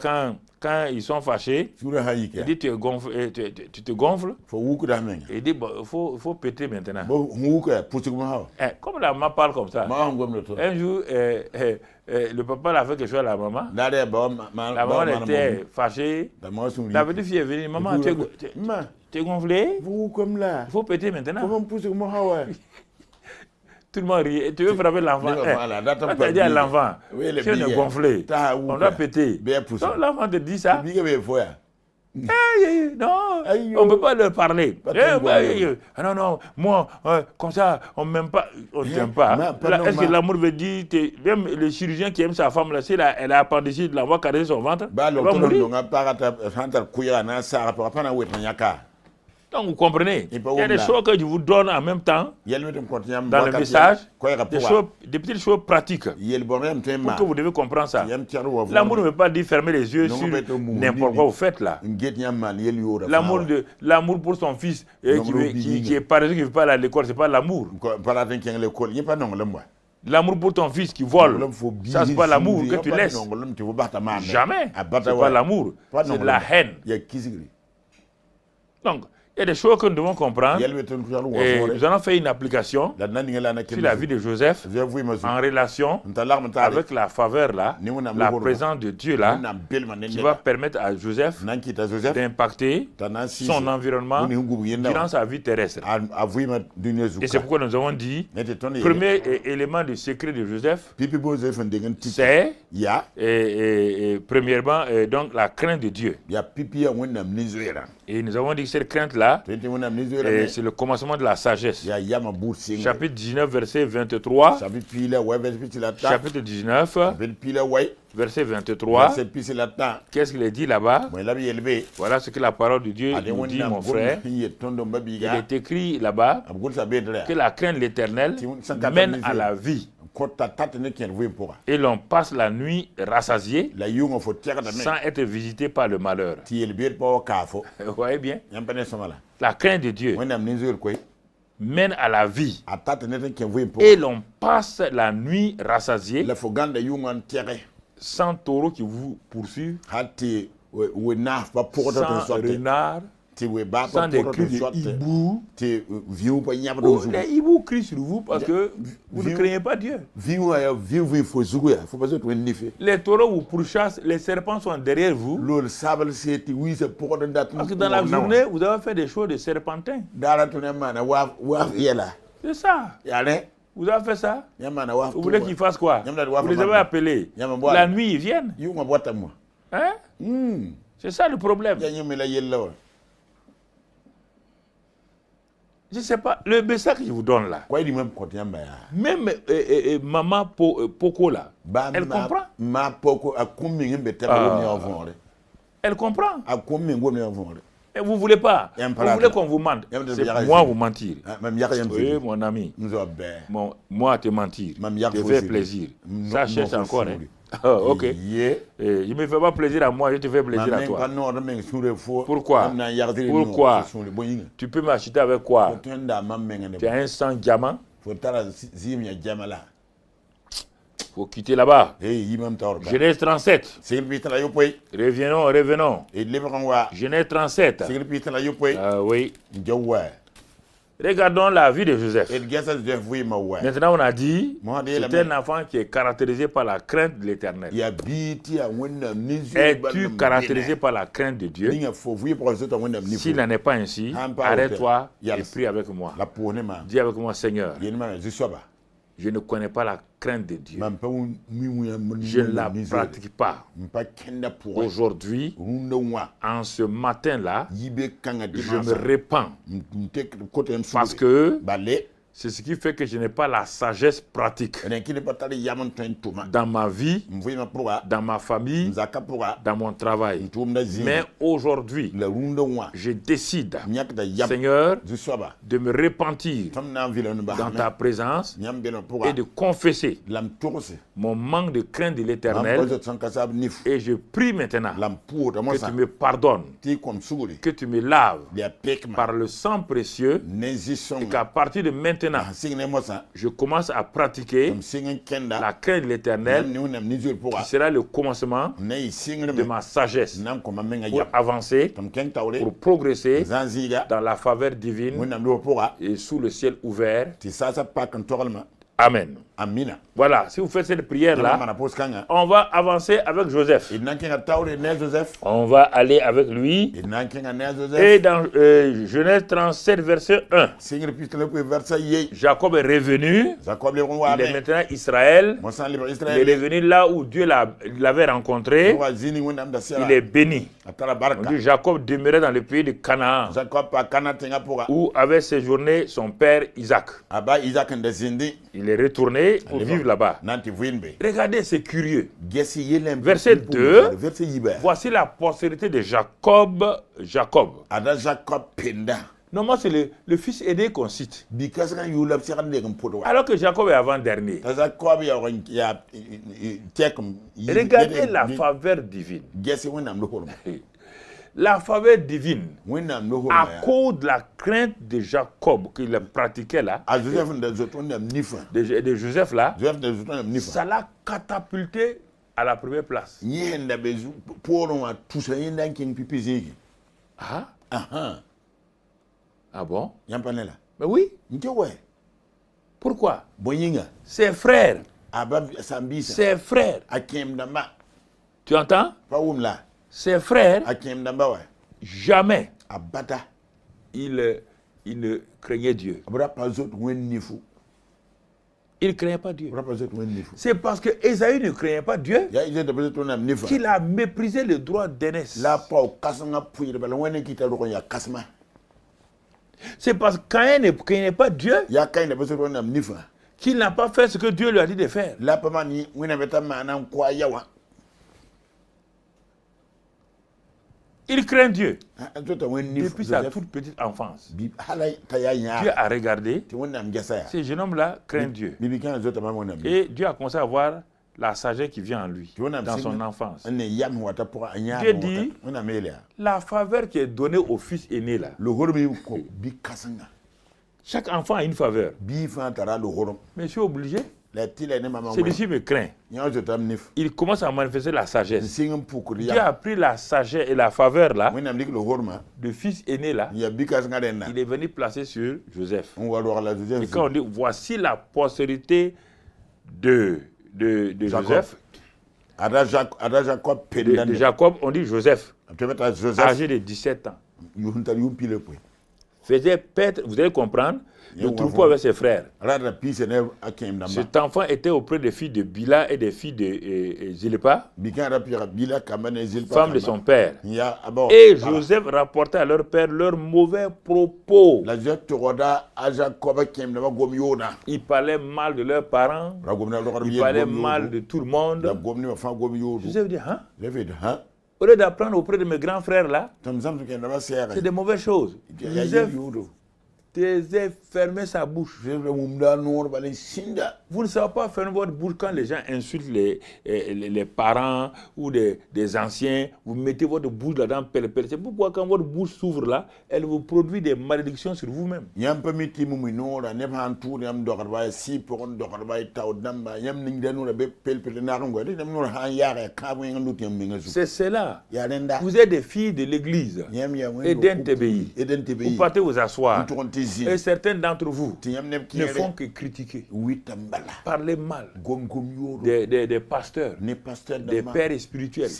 quand ils sont fâchés, il dit tu te gonfles. Il dit il faut péter maintenant. Comme la maman parle comme ça, un jour, le papa a fait quelque chose à la maman. La maman était fâchée. La petite fille est venue. Maman, tu es gonflé? Il faut péter maintenant. Tout le monde rit. Tu veux frapper l'enfant? Quand tu as dit à l'enfant, tu es gonflé, on doit péter. Donc l'enfant te dit ça. Non, on ne peut pas leur parler. Non, moi, comme ça, on ne m'aime pas. On ne t'aime pas. Est-ce que l'amour veut dire, même le chirurgien qui aime sa femme, là, si elle a appendicite, la voit caresser son ventre, elle va mourir. Donc vous comprenez, il y a des choses que je vous donne en même temps dans le message, des petites choses pratiques pour que vous devez comprendre ça. L'amour ne veut pas dire fermer les yeux sur n'importe quoi vous faites là. L'amour pour son fils qui est paresseux, qui ne veut pas aller à l'école, ce n'est pas l'amour. L'amour pour ton fils qui vole, ça c'est pas l'amour que tu laisses. Jamais, c'est pas l'amour, c'est de la haine. Donc, il y a des choses que nous devons comprendre. Et nous allons faire une application sur la vie de Joseph en relation avec la faveur là, la présence de Dieu là, qui va permettre à Joseph d'impacter son environnement durant sa vie terrestre. Et c'est pourquoi nous avons dit, premier élément du secret de Joseph, c'est premièrement donc la crainte de Dieu. Et nous avons dit que cette crainte-là, c'est le commencement de la sagesse. Chapitre 19, verset 23. Chapitre 19, verset 23. Qu'est-ce qu'il est dit là-bas? Voilà ce que la parole de Dieu nous dit, mon frère. Il est écrit là-bas que la crainte de l'Éternel mène à la vie. Et l'on passe la nuit rassasié sans être visité par le malheur. Vous voyez bien? La crainte de Dieu mène à la vie. Et l'on passe la nuit rassasié sans taureau qui vous poursuit, sans renard, sans des cris de hibou. Les hiboux crient sur vous parce que vous ne craignez pas Dieu. Les taureaux vous pourchassent, les serpents sont derrière vous. Parce que dans la journée, vous avez fait des choses de serpentin. C'est ça. Vous avez fait ça. Vous voulez qu'ils fassent quoi? Vous les avez appelés. La nuit, ils viennent. Hein? C'est ça le problème. Je ne sais pas, le message que je vous donne là, même maman Poko là, elle comprend. Elle comprend. Et vous ne voulez pas. Vous voulez qu'on vous mente. C'est moi vous mentir. Oui, mon ami. Moi te mentir. Te faire plaisir. Ça cherche encore. Ok. Je ne me fais pas plaisir à moi, je te fais plaisir à toi. Pourquoi? Pourquoi? Tu peux m'acheter avec quoi? Tu as un 100 diamants. faut quitter là-bas. Imam Taorka. Genèse 37. Sigil pitala yopoi. Revenons. Et leberanwa. Genèse 37. Sigil pitala yopoi. Oui. Jawa. Regardons la vie de Joseph. Et gasa Joseph oui ma wa. Maintenant, on a dit, c'est un la enfant qui est caractérisé par la crainte de l'Éternel. ya biti a wonna nizu. Es-tu caractérisé par la crainte de Dieu? Ninga fo oui pour ça wonna nifu. S'il n'en est pas ainsi, arrête-toi et prie avec moi. La ponema. Dis avec moi, Seigneur, Yenma zisoba. je ne connais pas la crainte de Dieu. Man pa Je ne la pratique pas. Mpa kenda pour Aujourd'hui, runwa. en ce matin-là, Yibe kanga je me répands parce que balé. c'est ce qui fait que je n'ai pas la sagesse pratique dans ma vie, dans ma famille, dans mon travail. Mais aujourd'hui, je décide, Seigneur, de me repentir dans ta présence et de confesser mon manque de crainte de l'Éternel. Et je prie maintenant que tu me pardonnes, que tu me laves par le sang précieux et qu'à partir de maintenant, je commence à pratiquer la crainte de l'Éternel qui sera le commencement de ma sagesse pour avancer, pour progresser dans la faveur divine et sous le ciel ouvert. Amen. Voilà, si vous faites cette prière-là, on va avancer avec Joseph. On va aller avec lui. Et dans Genèse 37, verset 1, Jacob est revenu. Il est maintenant Israël. Il est revenu là où Dieu l'avait rencontré. Il est béni. On dit Jacob demeurait dans le pays de Canaan, où avait séjourné son père Isaac. Il est retourné pour vivre là-bas. Regardez, c'est curieux. Verset 2, voici la postérité de Jacob. Normalement, c'est le fils aîné qu'on cite. Alors que Jacob est avant-dernier. Regardez la faveur divine. La faveur divine, à cause de la crainte de Jacob qu'il pratiquait là, de Joseph là, ça l'a catapulté à la première place. Ah bon? Mais oui. Pourquoi? Ses frères. Ses frères. Tu entends? Ses frères, jamais il ne craignait Dieu. Il ne craignait pas Dieu. C'est parce que Ésaü ne craignait pas Dieu qu'il a méprisé le droit d'aînesse. C'est parce que Caïn ne craignait pas Dieu qu'il n'a pas fait ce que Dieu lui a dit de faire. Il craint Dieu depuis sa toute petite enfance. Dieu a regardé, ce jeune homme-là craint Dieu. Et Dieu a commencé à voir la sagesse qui vient en lui, dans son enfance. Dieu dit, la faveur qui est donnée au fils aîné là, chaque enfant a une faveur. Mais je suis obligé. Celui-ci me craint. Il commence à manifester la sagesse. Dieu a pris la sagesse et la faveur là, de fils aîné là, il est venu placer sur Joseph. Et quand on dit, voici la postérité de Joseph, de Jacob, on dit Joseph, âgé de 17 ans. Faisait paître, vous allez comprendre, le troupeau avec ses frères. Cet enfant était auprès des filles de Bila et des filles de Zilpa, femme de son père. Et Joseph rapportait à leur père leurs mauvais propos. Il parlait mal de leurs parents, il parlait mal de tout le monde. Joseph dit, hein? Au lieu d'apprendre auprès de mes grands frères là, c'est des mauvaises choses. Joseph taisez, fermez sa bouche. Vous ne savez pas fermer votre bouche quand les gens insultent les parents ou des anciens. Vous mettez votre bouche là-dedans, c'est pourquoi quand votre bouche s'ouvre là, elle vous produit des malédictions sur vous-même. C'est cela. Vous êtes des filles de l'église. Eden TBI. Vous partez vous asseoir. Et certains d'entre vous ne font que critiquer, parler mal des pasteurs, des pères spirituels,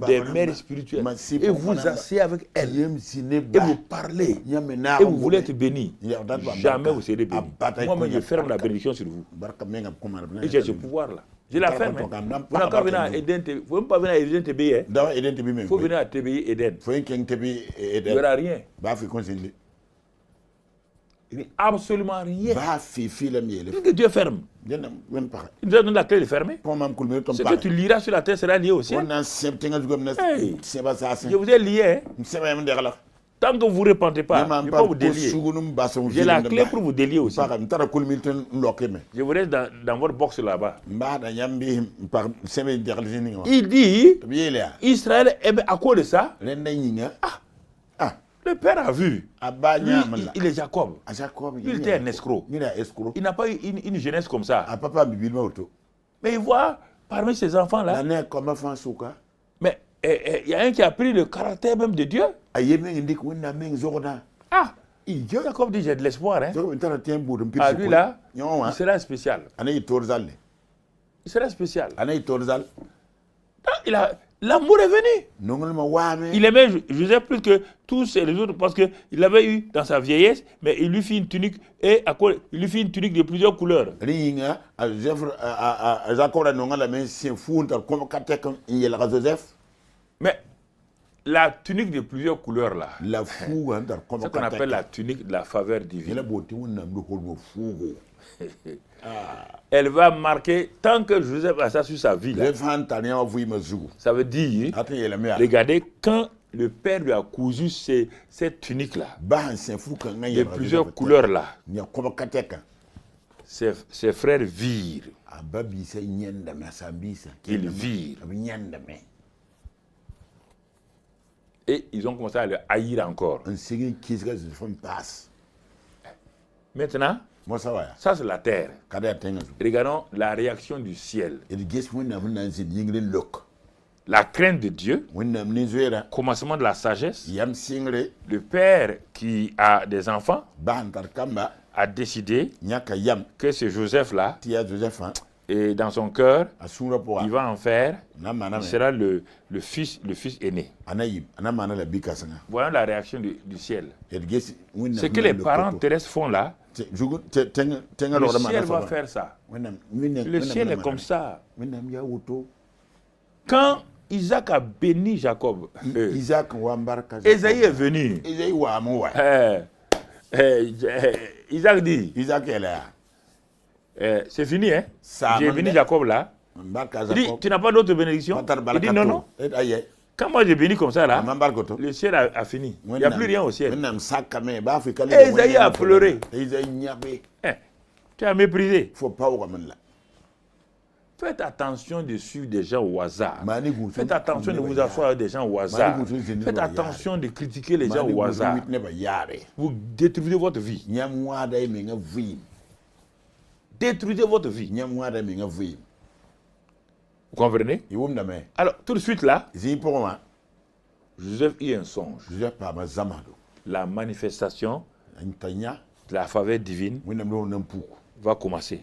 des mères spirituelles. Et vous asseyez avec elles et vous parlez et vous voulez être béni. Jamais vous serez béni. Moi-même, je ferme la bénédiction sur vous. Et j'ai ce pouvoir-là. Je la ferme. Vous n'avez pas venir à Eden TBI. Vous ne pouvez pas venir à Eden TBI. Il faut venir à TBI Eden. Il n'y aura rien. Il n'y a absolument rien. Que Dieu ferme. Il nous a donné la clé de fermer. Ce que tu liras sur la terre sera lié au ciel. Hey, je vous ai lié. Hein. Tant que vous ne repentez pas, je ne vais pas vous délier. J'ai la clé pour vous délier aussi. Je vous laisse dans votre box là-bas. Il dit, Israël, à cause de ça, le père a vu. Lui, il est Jacob. Il était un escroc. Il n'a pas eu une jeunesse comme ça. Mais il voit parmi ses enfants-là. Mais il y a un qui a pris le caractère même de Dieu. Jacob dit j'ai de l'espoir. Hein. Lui là, il sera spécial. Il sera spécial. L'amour est venu. Il aimait Joseph plus que tous les autres parce qu'il l'avait eu dans sa vieillesse, mais il lui fit une tunique et il lui fit une tunique de plusieurs couleurs. Mais la tunique de plusieurs couleurs là, c'est ce qu'on appelle la tunique de la faveur divine. Elle va marquer, tant que Joseph a ça sur sa vie, là, ça veut dire, regardez, quand le père lui a cousu cette tunique-là, de plusieurs couleurs-là, ses frères virent. Ils virent. Et ils ont commencé à le haïr encore. Maintenant, ça c'est la terre. Regardons la réaction du ciel. La crainte de Dieu, commencement de la sagesse. Le père qui a des enfants a décidé que ce Joseph-là, et dans son cœur, il va en faire, il sera le fils aîné. Voyons la réaction du ciel. Ce que les parents terrestres font là, le ciel va faire ça. Le ciel est comme ça. Quand Isaac a béni Jacob, Esaïe est venu. Isaac dit, c'est fini, hein? J'ai béni Jacob là. Il dit, tu n'as pas d'autre bénédiction? Il dit, non. Quand moi j'ai béni comme ça là, le ciel a fini. Il n'y a plus rien au ciel. Esaïe a pleuré. Tu as méprisé. Faites attention de suivre des gens au hasard. Faites attention de vous asseoir avec des gens au hasard. Faites attention de critiquer les gens au hasard. Vous détruisez votre vie. Détruisez votre vie. Vous comprenez? Alors, tout de suite là, Joseph eut un songe. La manifestation de la faveur divine va commencer.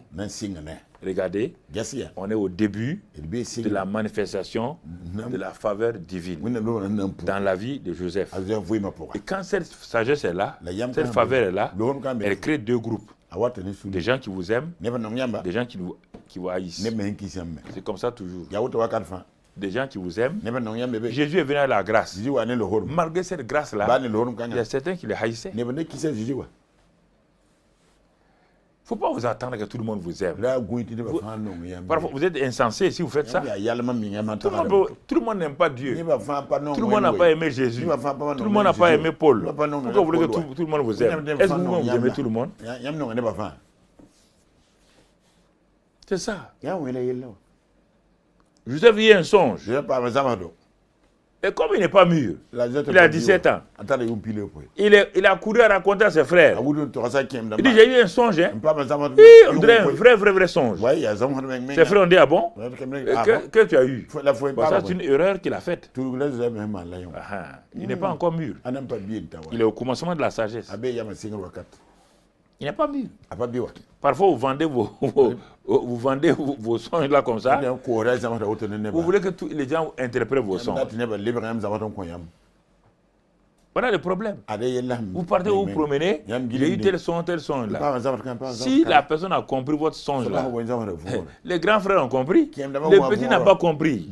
Regardez, on est au début de la manifestation de la faveur divine dans la vie de Joseph. Et quand cette sagesse est là, cette faveur est là, elle crée deux groupes. Des gens qui vous aiment, des gens qui vous haïssent. C'est comme ça toujours. Des gens qui vous aiment. Jésus est venu à la grâce. Malgré cette grâce-là, il y a certains qui le haïssaient. faut pas vous attendre que tout le monde vous aime. Parfois, vous êtes insensé si vous faites ça. Tout le monde n'aime pas Dieu. Tout le monde n'a pas aimé Jésus. Tout le monde n'a pas aimé Paul. Pourquoi vous voulez que tout le monde vous aime? Est-ce que vous aimez tout le monde? C'est ça. Joseph vit un songe. Et comme il n'est pas mûr, il a 17 ans. Il a couru à raconter à ses frères. Il dit, j'ai eu un songe. Hein? On dirait un vrai songe. Ses frères ont dit, ah bon? Que tu as eu? Ça, c'est une erreur qu'il a faite. Il n'est pas encore mûr. Il est au commencement de la sagesse. Il n'est pas mûr. Parfois, vous vendez vos songes là comme ça. Vous voulez que les gens interprètent vos songes. Voilà le problème. Vous partez, vous promenez, il y a eu tel son là. Si la personne a compris votre songe là, les grands frères ont compris, les petits n'ont pas compris.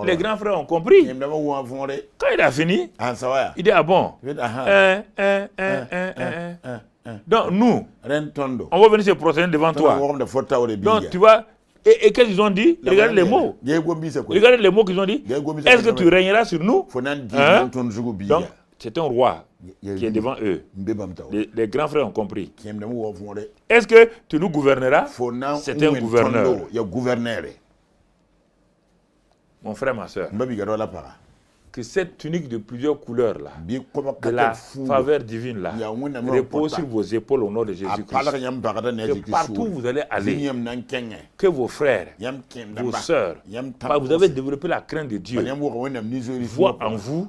Les grands frères ont compris. Quand il a fini, il dit, ah bon, donc nous, on va venir se prosterner devant toi. Donc tu vois, et qu'est-ce qu'ils ont dit? Regardez les mots. Regardez les mots qu'ils ont dit. Est-ce que tu régneras sur nous? Hein? Donc c'est un roi qui est devant eux. Les grands frères ont compris. Est-ce que tu nous gouverneras? C'est un gouverneur. Mon frère, ma soeur, que cette tunique de plusieurs couleurs là, de la faveur divine là, repose sur vos épaules au nom de Jésus-Christ. Que partout où vous allez aller, que vos frères, vos sœurs, vous avez développé la crainte de Dieu, voient en vous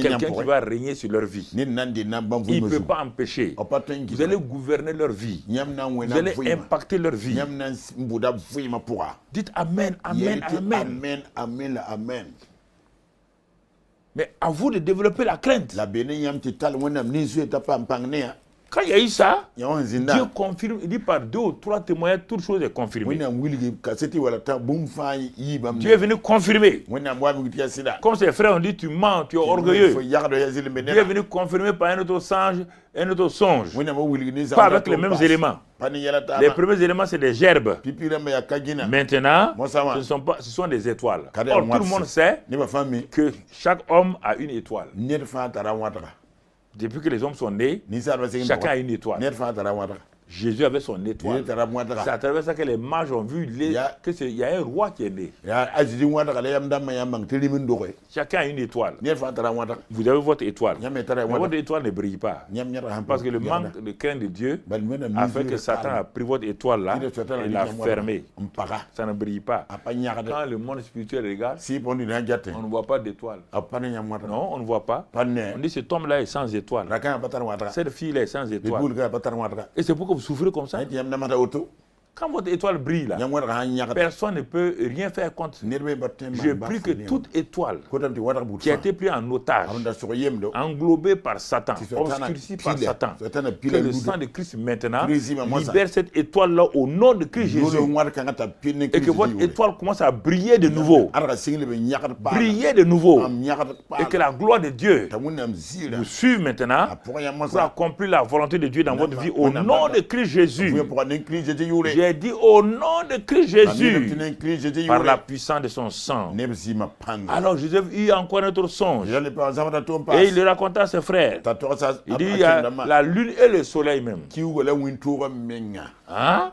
quelqu'un qui va régner sur leur vie. Il ne peut pas empêcher. Vous allez gouverner leur vie. Vous allez impacter leur vie. Dites Amen, Amen, Amen. Amen, Amen. Mais à vous de développer la crainte. Quand il y a eu ça, Dieu confirme, il dit par 2 ou 3 témoignages, toute chose est confirmée. Dieu est venu confirmer. Comme ses frères ont dit, tu mens, tu es orgueilleux. Dieu est venu confirmer par un autre songe. Pas avec les mêmes éléments. Les premiers éléments, c'est des gerbes. Maintenant, ce sont des étoiles. Or, tout le monde sait que chaque homme a une étoile. Depuis que les hommes sont nés, chacun a une étoile. Jésus avait son étoile. C'est à travers ça que les mages ont vu qu'il y a un roi qui est né. Chacun a une étoile. Vous avez votre étoile. Mais votre étoile ne brille pas. Parce que le manque de crainte de Dieu a fait que Satan a pris votre étoile là et l'a fermée. Ça ne brille pas. Quand le monde spirituel regarde, on ne voit pas d'étoile. Non, on ne voit pas. On dit cet homme-là est sans étoile. Cette fille-là est sans étoile. Et c'est pourquoi vous souffrez comme ça. Quand votre étoile brille là, personne ne peut rien faire contre. Je prie que toute étoile qui a été prise en otage, englobée par Satan, obscurcie par Satan, que le sang de Christ maintenant libère cette étoile là au nom de Christ Jésus. Et que votre étoile commence à briller de nouveau. Briller de nouveau. Et que la gloire de Dieu vous suive maintenant pour accomplir la volonté de Dieu dans votre vie au nom de Christ Jésus. J'ai dit au nom de Christ Jésus, par la puissance de son sang. Alors Joseph eut encore un autre songe. Et il le raconta à ses frères. Il dit, il y a la lune et le soleil même. Hein?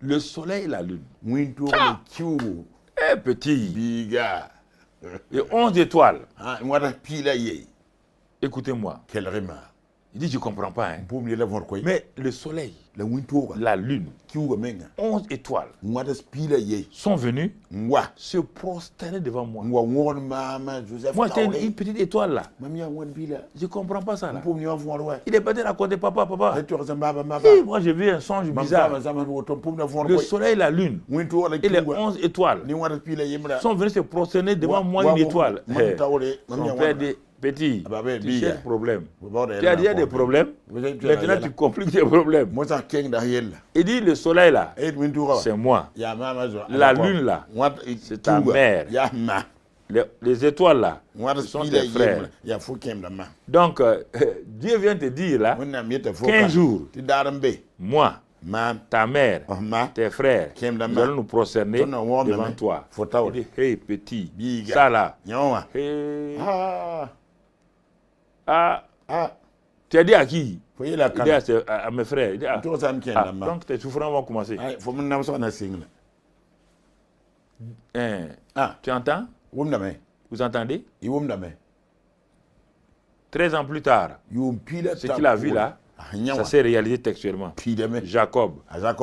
Le soleil et la lune. Eh petit. Et 11 étoiles. Écoutez-moi. Il dit, je ne comprends pas. Hein. Mais le soleil, la lune, 11 étoiles sont venus se prosterner devant moi. Moi, c'était une petite étoile là. Je ne comprends pas ça là. Il est parti raconter, papa. Et moi, j'ai vu un songe bizarre. Le soleil, la lune et les 11 étoiles sont venus se prosterner devant moi, une étoile. Son père dit, petit, tu cherches problème. Tu as déjà des problèmes. Maintenant, tu compliques tes problèmes. Il dit, le soleil là, c'est moi. La lune là, c'est ta mère. les étoiles là, ce sont tes frères. Donc, Dieu vient te dire là, 15 jours, moi, ta mère, tes frères, nous allons nous prosterner devant toi. Il dit, hey petit, ça là, hey, tu as dit à qui? Il dit à mes frères. Il dit, donc tes souffrances vont commencer. Tu entends? Vous entendez? 13 ans plus tard, ce qu'il a vu là, ça s'est réalisé textuellement. Jacob,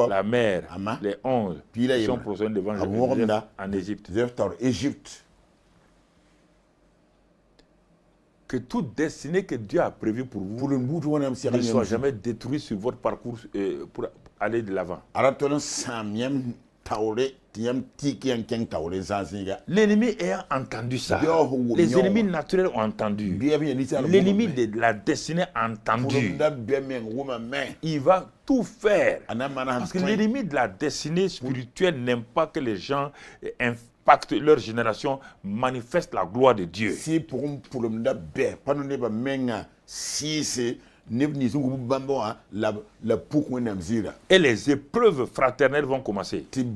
la mère, les 11 qui sont prosternés devant Joseph en Égypte. Que toute destinée que Dieu a prévue pour vous ne soit jamais détruite sur votre parcours pour aller de l'avant. L'ennemi ayant entendu ça, les ennemis naturels ont entendu, l'ennemi de la destinée a entendu, il va tout faire. Parce que l'ennemi de la destinée spirituelle n'aime pas que les gens impactent leur génération, manifestent la gloire de Dieu. Et les épreuves fraternelles vont commencer. Tout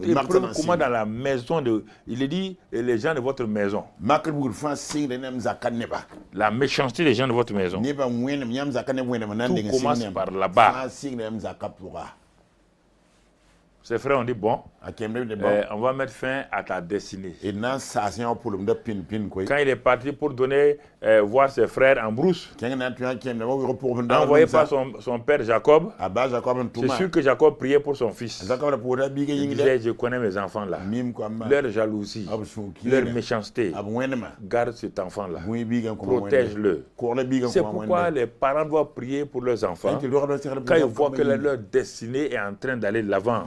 épreuve commence dans la maison de... Il est dit, les gens de votre maison. La méchanceté des gens de votre maison. Tout commence par là-bas. Ses frères ont dit, bon, on va mettre fin à ta destinée. Quand il est parti pour donner voir ses frères en brousse, envoyé par son père Jacob, c'est sûr que Jacob priait pour son fils. Il disait, je connais mes enfants là, leur jalousie, leur méchanceté, garde cet enfant là, protège-le. C'est pourquoi les parents doivent prier pour leurs enfants quand ils voient que leur destinée est en train d'aller de l'avant.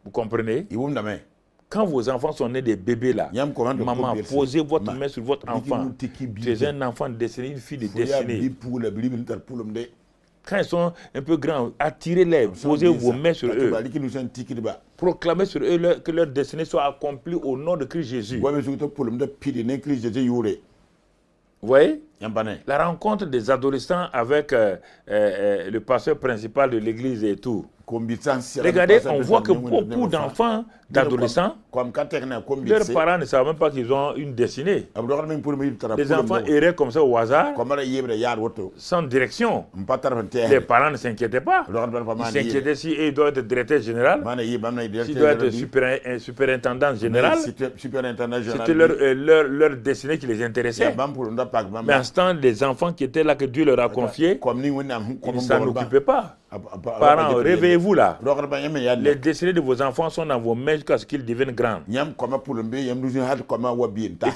Vous comprenez? Quand vos enfants sont nés des bébés là, maman, posez votre main sur votre enfant. Tu es un enfant destiné, une fille de destinée. Quand ils sont un peu grands, attirez-les, posez vos mains sur eux. Proclamez sur eux que leur destinée soit accomplie au nom de Christ Jésus. Vous voyez? La rencontre des adolescents avec le pasteur principal de l'église et tout. Regardez, on voit que beaucoup d'enfants, d'adolescents, leurs parents ne savent même pas qu'ils ont une destinée. Les enfants erraient comme ça au hasard, sans direction. Les parents ne s'inquiétaient pas. Ils s'inquiétaient si ils doivent être directeur général, s'ils doivent être superintendant général. C'était leur destinée qui les intéressait. Mais en ce temps, les enfants qui étaient là, que Dieu leur a confiés, ils ne s'en occupaient pas. Parents, réveillez-vous là. Les destinées de vos enfants sont dans vos mains jusqu'à ce qu'ils deviennent grands. Et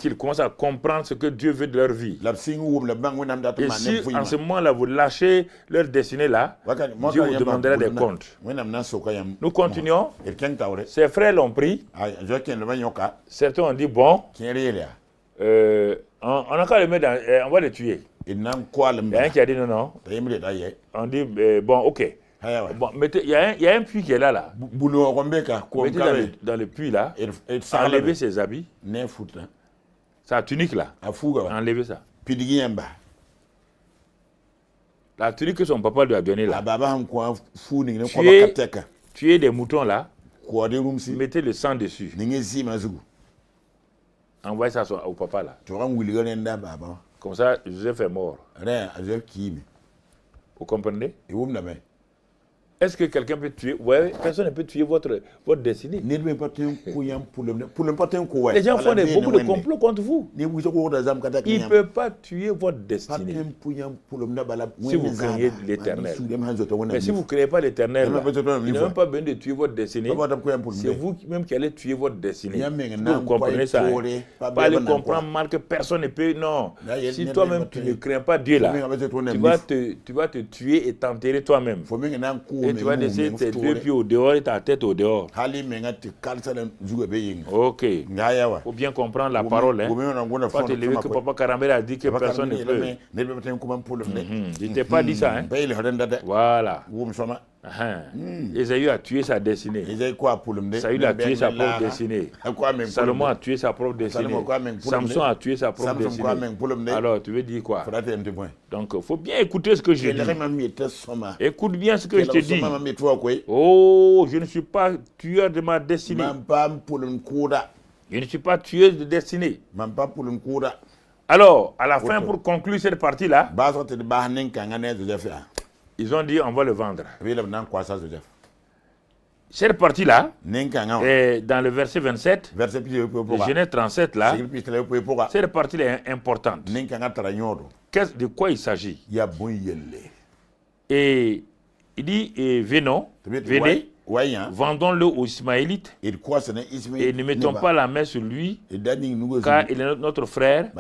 qu'ils commencent à comprendre ce que Dieu veut de leur vie. Et si en ce moment-là, vous lâchez leur destinée là, Dieu vous demandera des comptes. Nous continuons. Ses frères l'ont pris. Certains ont dit, bon, on a qu'à le mettre dans... on va le tuer. Il y a un qui a dit non. On dit, bon, ok. Bon, il y a un puits qui est là. Mettez dans le puits là, enlevez ses habits, sa tunique là, enlevez ça. La tunique que son papa lui a donnée là, tuez des moutons là, mettez le sang dessus. Envoyez ça au papa là. Comme ça, Joseph est mort. Vous comprenez? Est-ce que quelqu'un peut tuer? Ouais, personne ne peut tuer votre destinée. Les gens font beaucoup de complots contre vous. Ils ne peuvent pas tuer votre destinée si vous craignez l'Éternel. Mais si vous ne craignez pas l'Éternel, il n'a même pas besoin de tuer votre destinée. C'est vous-même qui allez tuer votre destinée. Vous comprenez ça? Pas le comprendre mal que personne ne peut. Non. Si toi-même tu ne crains pas Dieu là, tu vas te tuer et t'enterrer toi-même. Et tu vas laisser tes deux pieds au dehors et ta tête au dehors. Ok. Il faut bien comprendre la parole. Il ne faut pas te lever que Papa Karambele a dit que personne ne peut. Je ne t'ai pas dit ça. Voilà. Ésaü a tué sa destinée. Saül a tué sa propre destinée. Salomon a tué sa propre destinée. Samson a tué sa propre destinée. Alors, tu veux dire quoi? Donc, il faut bien écouter ce que je dis. Écoute bien ce que je te dis. Oh, je ne suis pas tueur de ma destinée. Je ne suis pas tueuse de destinée. Alors, à la fin, pour conclure cette partie-là, ils ont dit on va le vendre. Cette partie-là, dans le verset 27, de Genèse 37, là, cette partie-là est importante. De quoi il s'agit? Et il dit venez, vendons-le aux Ismaélites et ne mettons pas la main sur lui, car il est notre frère,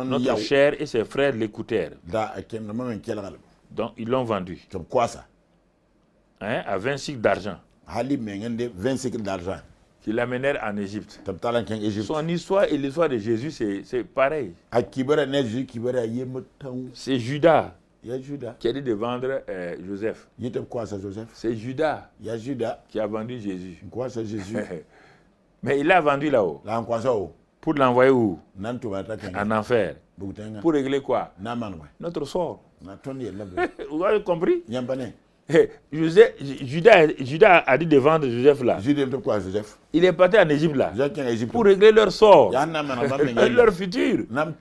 notre chair, et ses frères l'écoutèrent. Donc ils l'ont vendu. À 20 cycles d'argent. Qu'ils l'amenèrent en Égypte. Son histoire et l'histoire de Jésus, c'est pareil. C'est Judas qui a dit de vendre Joseph. C'est Judas qui a vendu Jésus. Mais il l'a vendu là-haut. Pour l'envoyer où? En enfer. Pour régler quoi? Notre sort. Vous avez compris? Judas a dit de vendre Joseph là. Il est parti en Égypte là pour régler leur sort, leur futur. Le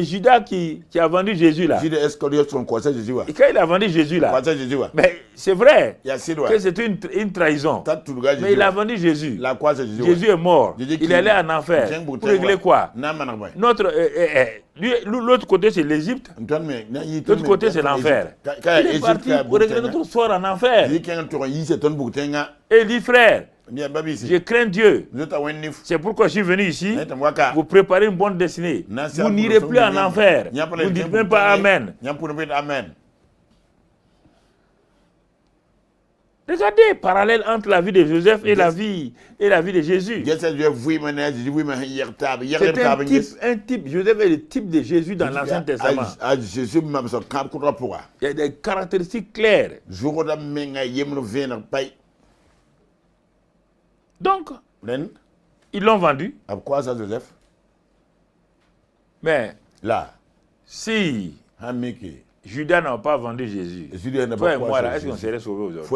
Judas qui a vendu Jésus là. Et quand il a vendu Jésus là, mais c'est vrai que c'est une trahison. Mais il a vendu Jésus. Jésus est mort. Il est allé en enfer. Pour régler quoi? L'autre côté c'est l'Égypte. L'autre côté c'est l'enfer. Il est parti pour régler notre sort en enfer. Et il dit frère, je crains Dieu. C'est pourquoi je suis venu ici. Vous préparez une bonne destinée. Vous n'irez plus en enfer. Vous ne dites même pas Amen. Regardez, parallèle entre la vie de Joseph et la vie de Jésus. C'est un type, Joseph est le type de Jésus dans l'Ancien Testament. Il y a des caractéristiques claires. Donc, ils l'ont vendu. Mais si Judas n'a pas vendu Jésus, toi et moi, là, est-ce qu'on serait sauvés aujourd'hui?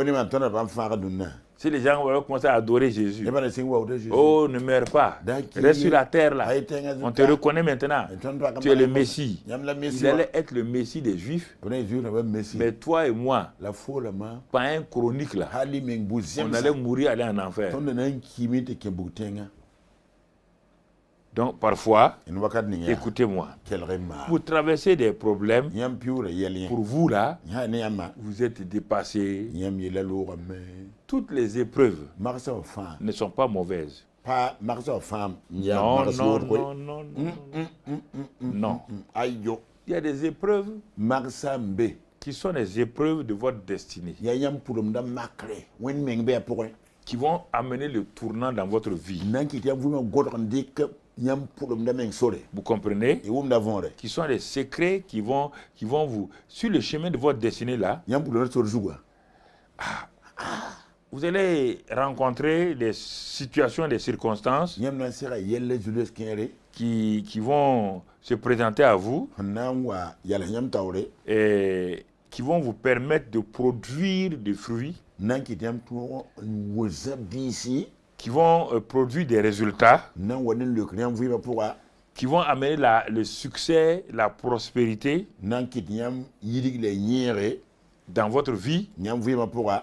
Si les gens vont commencer à adorer Jésus, oh, ne meurs pas, reste sur la terre là, on te reconnaît maintenant, tu es le Messie. Il allait être le Messie des Juifs, mais toi et moi, pas un chronique là, on allait mourir, aller en enfer. Donc parfois, écoutez-moi, vous traversez des problèmes, pour vous là, vous êtes dépassé. Toutes les épreuves ne sont pas mauvaises. Non. Il y a des épreuves qui sont des épreuves de votre destinée, qui vont amener le tournant dans votre vie. Vous comprenez? Qui sont des secrets qui vont vous, sur le chemin de votre destinée là, vous allez rencontrer des situations, des circonstances qui vont se présenter à vous et qui vont vous permettre de produire des fruits, qui vont produire des résultats, qui vont amener le succès, la prospérité dans votre vie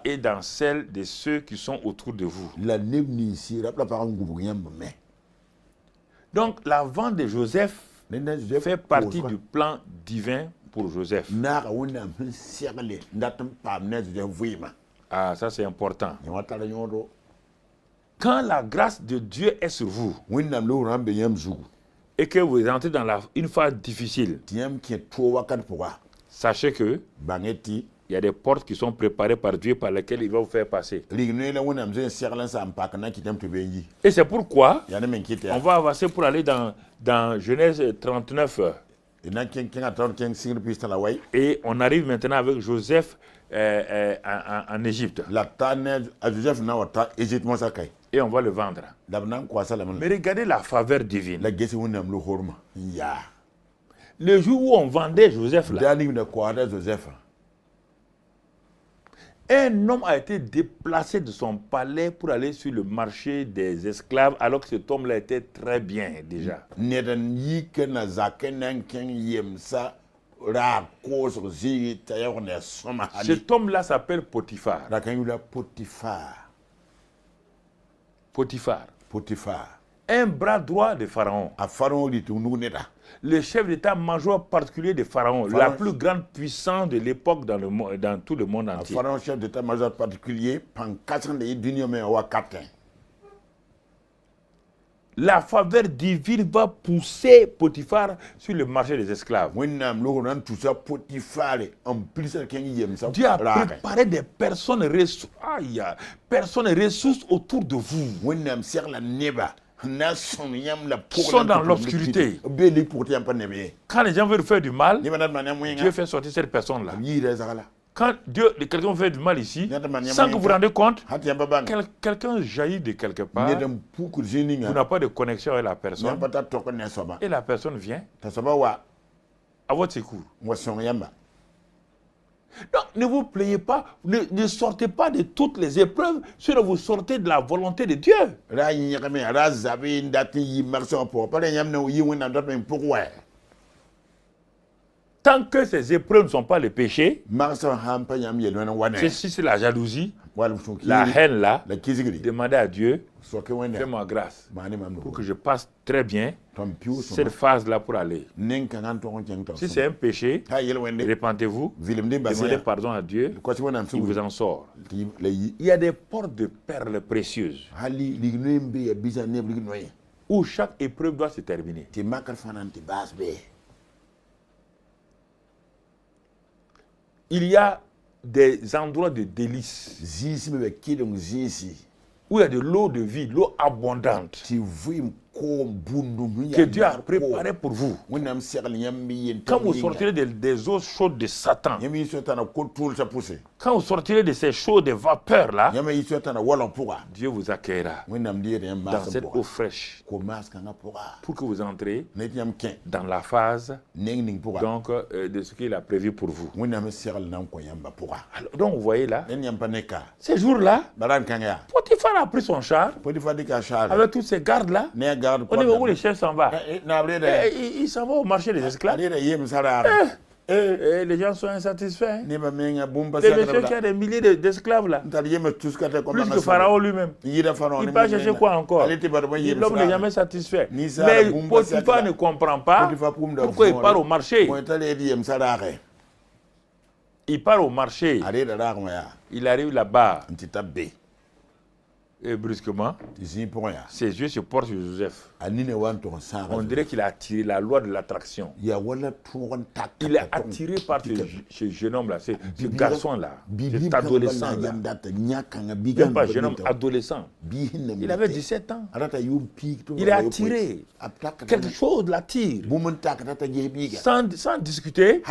et dans celle de ceux qui sont autour de vous. Donc la vente de Joseph fait partie du plan divin pour Joseph. Ah, ça c'est important. Quand la grâce de Dieu est sur vous et que vous entrez dans une phase difficile, sachez que il y a des portes qui sont préparées par Dieu par lesquelles il va vous faire passer. Et c'est pourquoi on va avancer pour aller dans Genèse 39. Et on arrive maintenant avec Joseph en Égypte. Et on va le vendre. Mais regardez la faveur divine. Le jour où on vendait Joseph là, un homme a été déplacé de son palais pour aller sur le marché des esclaves, alors que cet homme-là était très bien déjà. Cet homme-là s'appelle Potiphar. Potiphar. Un bras droit de Pharaon. Le chef d'état-major particulier de Pharaon, la plus grande puissance de l'époque dans tout le monde entier. Pharaon, chef d'état-major particulier, la faveur divine va pousser Potiphar sur le marché des esclaves. Dieu a préparé des personnes ressources autour de vous. Qui sont dans l'obscurité. Quand les gens veulent faire du mal, Dieu fait sortir cette personne-là. Quand quelqu'un fait du mal ici, sans que vous vous rendez compte, quelqu'un jaillit de quelque part, vous n'avez pas de connexion avec la personne, et la personne vient à votre secours. Donc, ne vous plaignez pas, ne sortez pas de toutes les épreuves, sinon vous sortez de la volonté de Dieu. Tant que ces épreuves ne sont pas les péchés, c'est la jalousie, la haine là, demandez à Dieu, fais-moi grâce pour que je passe très bien cette phase-là pour aller. Si c'est un péché, répentez-vous, demandez pardon à Dieu, il vous en sort. Il y a des portes de perles précieuses où chaque épreuve doit se terminer. Il y a des endroits de délices où il y a de l'eau de vie, l'eau abondante que Dieu a préparée pour vous. Quand vous sortirez des eaux chaudes de Satan, quand vous sortirez de ces choses de vapeur là, Dieu vous accueillera dans cette eau fraîche pour que vous entrez dans la phase donc, de ce qu'il a prévu pour vous. Alors, donc vous voyez là, ces jours-là, Potiphar a pris son char avec tous ces gardes là. On est où le chef s'en va. Il s'en va au marché des esclaves. Les gens sont insatisfaits. Le monsieur qui a des milliers d'esclaves là, plus que Pharaon lui-même. Il va chercher quoi encore? L'homme n'est jamais satisfait. Mais Potiphar ne comprend pas pourquoi il part au marché. Il part au marché. Il arrive là-bas. Et brusquement, ses yeux se portent sur Joseph. On dirait qu'il a attiré la loi de l'attraction. Il est attiré par ce jeune homme-là, ce garçon-là, cet adolescent-là. Même pas jeune homme, adolescent. Il avait 17 ans. Il est attiré. Quelque chose l'attire. Sans discuter,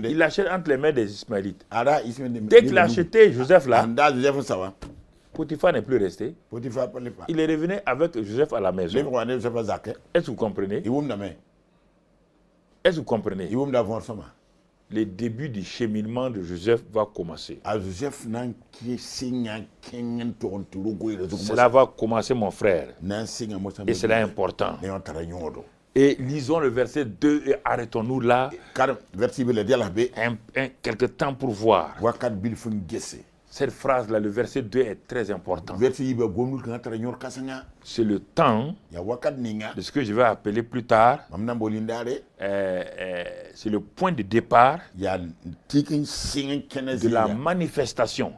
il l'achète entre les mains des Ismaélites. Dès qu'il a acheté Joseph-là, Potiphar n'est plus resté. Il est revenu avec Joseph à la maison. Est-ce que vous comprenez? Est-ce que vous comprenez? Le début du cheminement de Joseph va commencer. Cela va commencer, mon frère. Et cela est important. Et lisons le verset 2 et arrêtons-nous là. Quelque temps pour voir. Cette phrase-là, le verset 2 est très important. C'est le temps de ce que je vais appeler plus tard. C'est le point de départ de la manifestation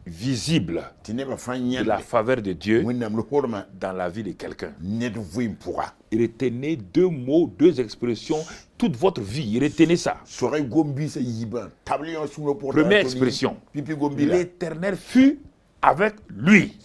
visible de la faveur de Dieu dans la vie de quelqu'un. Retenez deux mots, deux expressions, toute votre vie. Retenez ça. Première expression. L'Éternel fut avec lui.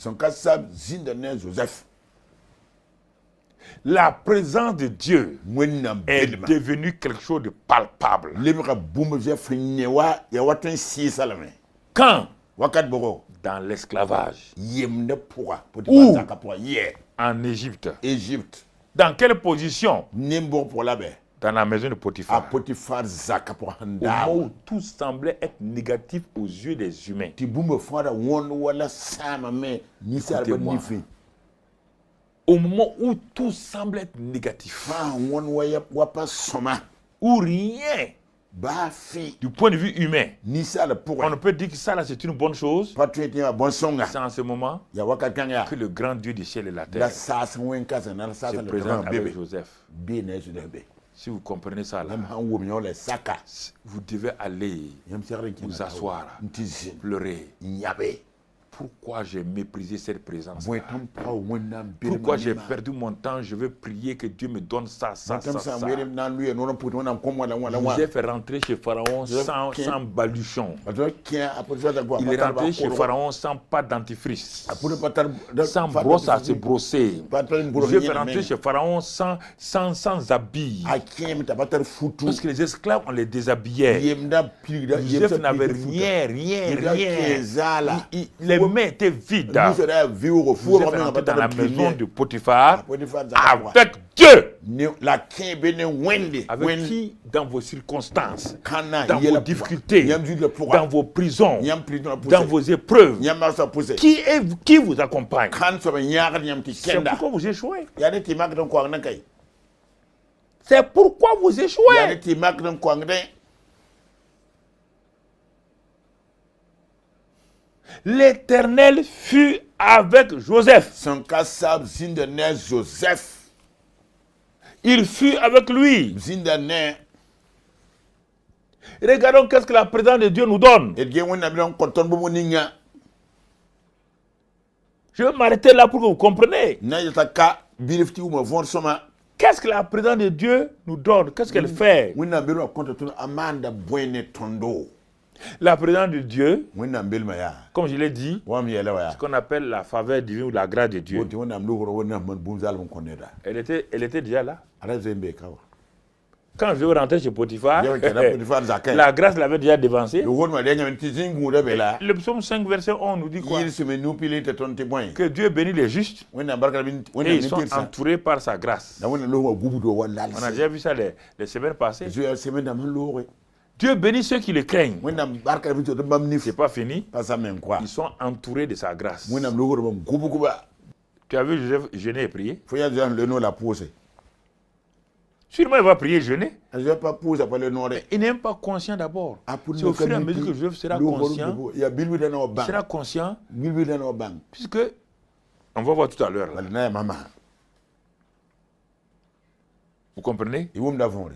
La présence de Dieu wẽnnaam est belma devenue quelque chose de palpable. lebga bũmb zɛf n yẽ wa ya wa tõe n sɩɩsalame Quand? wakat bogo Dans l'esclavage. yemda pʋga Ouh. Potifar zaka pʋga yɛ En Égypte. Égypte Dans quelle position? nimbg pʋga la bɛ Dans la maison de a Potiphar. Potifar zaka pʋga sẽn Au daa moment où tout semblait être négatif aux yeux des humains. tɩ bũmb fãada wõnd wala sãamame ninsaalbã Écoutez-moi. nifẽ Au moment où tout semble être négatif. fãa wõnd wa pa sõma Où rien, baa fɩ du point de vue humain, ninsaal on pʋgẽ ne peut dire que ça là c'est une bonne chose. pa tõe tɩ yã bõn-sõnga C'est en ce moment ya wakat kãng yaa que le grand Dieu du ciel et la la terre saas wẽn-kãsẽ na la saas se le présente tɩ avec bebe Joseph. bee na Joseph be Si vous comprenez ça là, yãmb sãn wʋm yã la saka vous devez aller yãmb segd n vous asseoir, n tɩ zĩm pleurer. n yãbe Pourquoi j'ai méprisé cette présence? bõe tõnd pao wẽnnaam Pourquoi j'ai perdu mon temps? Je veux prier que Dieu me donne ça, ça, ça, tõnd ça. sã n weerem na n lʋya noor n pʋtɩ wẽnnaam kõm wãla wãla wã Joseph est rentré chez Pharaon Joseph sans baluchon. a tõe kẽ a Potifar zakã Il est rentré chez Pharaon sans pâte dentifrice, a pʋtɩ pa tar sans brosse à se brosser. pa tar n Joseph est rentré chez Pharaon sans habits. a kẽem t'a pa tar futu Parce que les esclaves, on les déshabillait. yemda pilgda Joseph n'avait rien. zaala Les mains étaient vides. musada viugo Joseph est fuoga rentré dans la maison de Potiphar Potifar zakã avec Dieu. la kẽ be ne wẽnde Avec qui? Dans vos circonstances, kãna dans vos difficultés, yãmb zud la dans pʋga vos prisons, yãmb prison dans vos épreuves. yãmb magsã pʋse Qui vous accompagne? kãn soab n yãagd yãmb tɩ C'est kẽnda pourquoi vous échouez. yaa ne tɩ makd n koang ne kay C'est pourquoi vous yaa ne échouez. tɩ makd n koangdẽ L'Éternel fut avec Joseph. sẽn ka sab zĩnda ne Joseph Il fut avec lui. zĩnda ne Regardons qu'est-ce que la présence de Dieu nous donne. d gẽ wẽnnaam bɩ n kõ tõnd bũmb ninga Je vais m'arrêter là pour que vous compreniez. na yeta ka bilf tɩ wʋma võor sõma Qu'est-ce que la présence de Dieu nous donne? Qu'est-ce qu'elle fait? wẽnnaam belmã kõta tõnd a maanda bõe ne tõndo La présence de Dieu, wẽnnaam belmã yaa comme je l'ai dit, wãm yɛla wa yaa ce qu'on appelle la faveur divine ou la grâce de Dieu, tɩ wẽnnaam loogr wẽnnaam man bũmb zaalm n kõ neda elle était déjà là. a ra zoe n bee ka wa Quand je rentrais chez Potiphar, yã kẽda Potifar zakã la grâce l'avait déjà dévancé. wʋdmã rẽ yãmb tɩ zĩn gũuda be la Le psaume 5, verset 11 nous dit quoi? yɩl sẽme nu-pil tɩ tõnd tɩ bõe Que Dieu bénit les justes wẽnnaam barka et wẽnnaam ils ne sont tɩrsa entourés par sa grâce. la wẽnnaam loogã gubdo wa On a lalse déjà vu ça les semaines passées. zoya sẽme dãmb n looge Dieu bénit ceux qui le craignent. wẽnnaam barka bɩ tɩ d bãmb nif C'est pas fini. pa sa meng koa Ils sont entourés de sa grâce. wẽnnaam loogr bãmb gubgba Tu as vu Joseph jeûner et prier? fo yaa zoa le noor la pʋʋse Sûrement il va prier et jeûner. a zoa pa pʋʋsa pa le noore Il n'est même pas conscient d'abord. a pʋd C'est au fur et à mesure que Joseph sera conscient, yaa bilbda na wa il bãng sera conscient, bilbda na wa bãng puisque on va voir tout à l'heure. Là. bala na yaa mama Vous comprenez? y wʋmda võore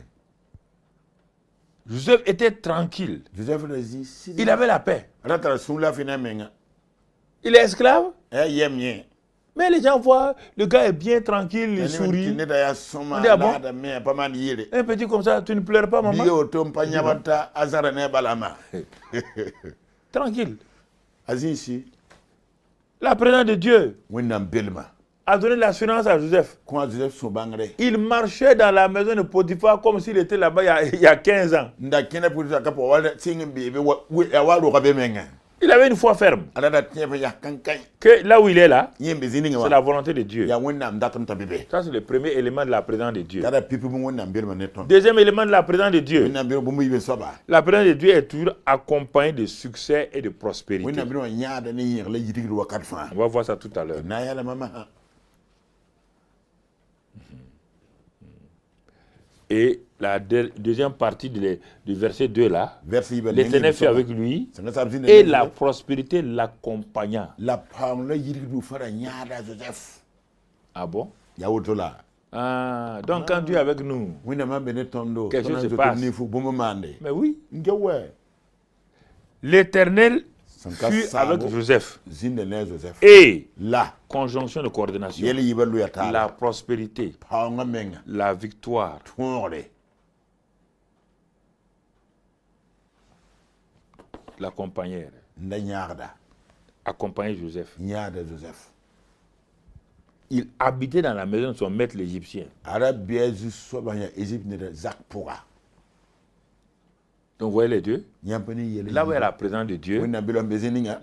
Joseph était tranquille. Joseph ra zĩ sɩd Il avait la paix. ra tara sũur la fɩ na menga Il est esclave, yɛm yẽ mais les gens voient le gars est bien tranquille, il sourit. neda yaa sõma On dit, ah bon? laada me pa maan yɩɩre Un petit comme ça, tu ne pleures pas, biga maman? woto n pa yãbd t'a a zãra ne balama Tranquille. a zĩ si La présence de Dieu wẽnnaam belma a donné l'assurance à Joseph. kõ a Joseph sũ-bãngre Il marchait dans la maison de Potiphar comme s'il était là-bas il y a 15 ans. n da kẽna pʋd zakã pʋgã wala sɩng n beebe ya wa roga be menga Il avait une foi ferme a ra da tẽeb yak kãn-kãe que là où il est là, yẽ be zĩ-ninga c'est la wa volonté de Dieu. yaa wẽnnaam datem t'a bebe Ça, c'est le premier élément de la présence de Dieu. t'a ra pipi bũ wẽnnaam belma ne tõnd Deuxième élément de la présence de Dieu. wẽnnaam belma bũmb yibe soaba La présence de Dieu est toujours accompagnée de succès et de prospérité. wẽnnaam belma yãada ne yẽg la yidgd wakat fãa On va voir ça tout à l'heure. na yɛla mama Et la deuxième partie du verset 2 là, verse yibe l'Éternel fut avec lui sẽn sab zĩnda et la prospérité l'accompagna. la paam la yidgd fara yãada Joseph Ah bon? yaa woto la Ah, donc quand Dieu est avec nous, wẽnnaam a be ne tõndo Quelque chose tõnd se n zoto passe. nifu bũmb maande mais oui, n ge wɛ l'Éternel ka fut saabo. avec Joseph. zĩnda ne Joseph Et la conjonction de coordination, yɛl yiba loya la taala prospérité, paoongã menga la victoire, tõogre l'accompagnèrent. n da yãagda Accompagner Joseph. yãada Joseph il habitait dans la maison de son maître l'Égyptien. Donc, vous voyez les deux. Là où il y a la présence de Dieu,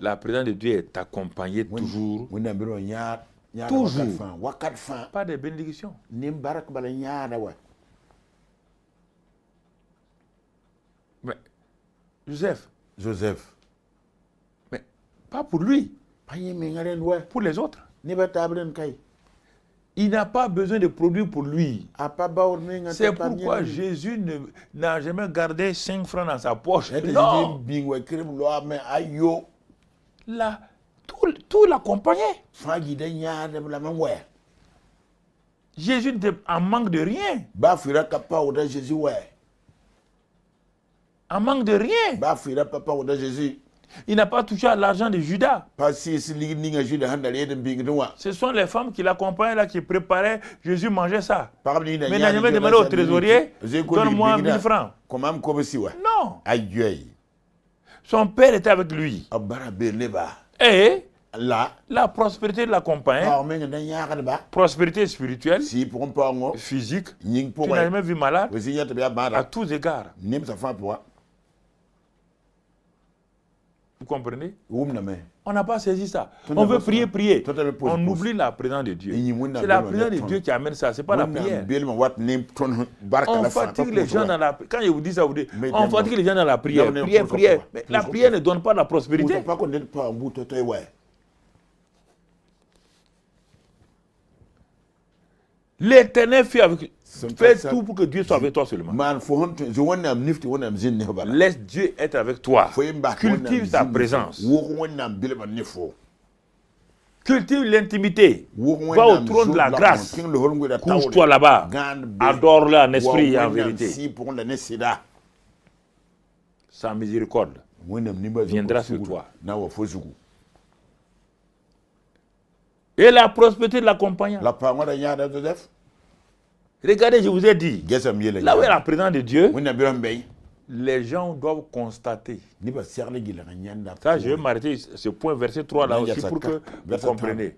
la présence de Dieu est accompagnée toujours. Toujours. Pas de bénédictions. Mais, Joseph. Mais pas pour lui. Pour les autres. Il n'a pas besoin de produits pour lui. C'est pourquoi Jésus n'a jamais gardé 5 francs dans sa poche. Non. Là, tout l'accompagnait. Jésus n'était en manque de rien. En manque de rien. Il n'a pas touché à l'argent de Judas. Ce sont les femmes qui l'accompagnaient, là, qui préparaient. Jésus mangeait ça. Mais il n'a jamais demandé au trésorier, donne-moi 1000 francs. Non. Son père était avec lui. Et la prospérité de l'accompagne, prospérité spirituelle, physique, tu n'as jamais vu malade, à tous égards. Vous comprenez? On n'a pas saisi ça. On veut prier. On oublie la présence de Dieu. C'est la présence de Dieu qui amène ça. Ce n'est pas la prière. On fatigue les gens dans la prière. Quand je vous dis ça, vous dites, on fatigue les gens dans la prière. Prière. Mais la prière ne donne pas la prospérité. L'Éternel fait tout pour que Dieu soit avec toi seulement. Laisse Dieu être avec toi. Cultive sa présence. Cultive l'intimité. Va au trône de la grâce. Couche-toi là-bas. Adore-le en esprit et en vérité. Sa miséricorde viendra sur toi. Et la prospérité de l'accompagnant. Regardez, je vous ai dit, là où il y a la présence de Dieu, les gens doivent constater. Ça, je vais m'arrêter ce point, verset 3 là aussi, pour que vous compreniez.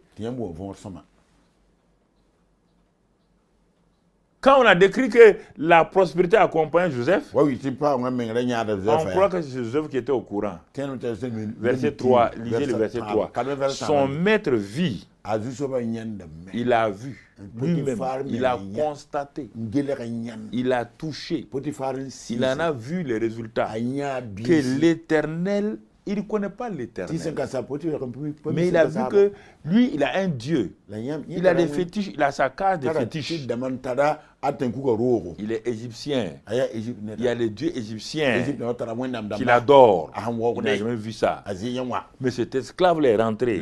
Quand on a décrit que la prospérité accompagne Joseph, on croit que c'est Joseph qui était au courant. Verset 3, lisez le verset 3. Son maître vit. Il a vu lui-même, il a constaté, il a touché, il en a vu les résultats. Que l'Éternel, il ne connaît pas l'Éternel, mais il a vu que lui, il a un Dieu. Il a des fétiches, il a sa case de fétiches. Il est égyptien. Il y a les dieux égyptiens qu'il adore. Il n'a jamais vu ça. Mais cet esclave est rentré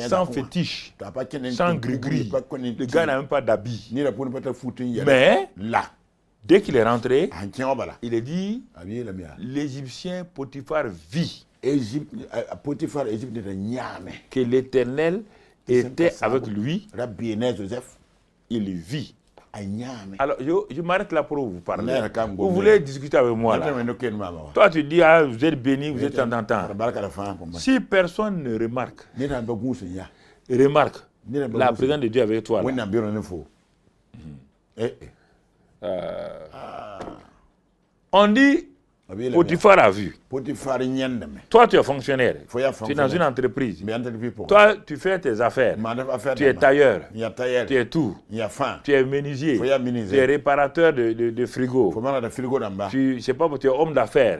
sans fétiche, sans gris-gris. Le gars n'a même pas d'habit. Mais dès qu'il est rentré, il est dit, l'Égyptien Potiphar vit que l'Éternel était avec lui. Il vit. Alors, je m'arrête là pour vous parler. Vous voulez discuter avec moi là. Toi, tu dis, ah, vous êtes béni, vous êtes en temps. Si personne ne remarque la présence de Dieu avec toi là. On dit, Potiphar a vu. Toi, tu es fonctionnaire. Tu es dans une entreprise. Toi, tu fais tes affaires. Tu es tailleur. Tu es tout. Tu es menuisier. Tu es réparateur de frigo. Tu sais pas, tu es homme d'affaires.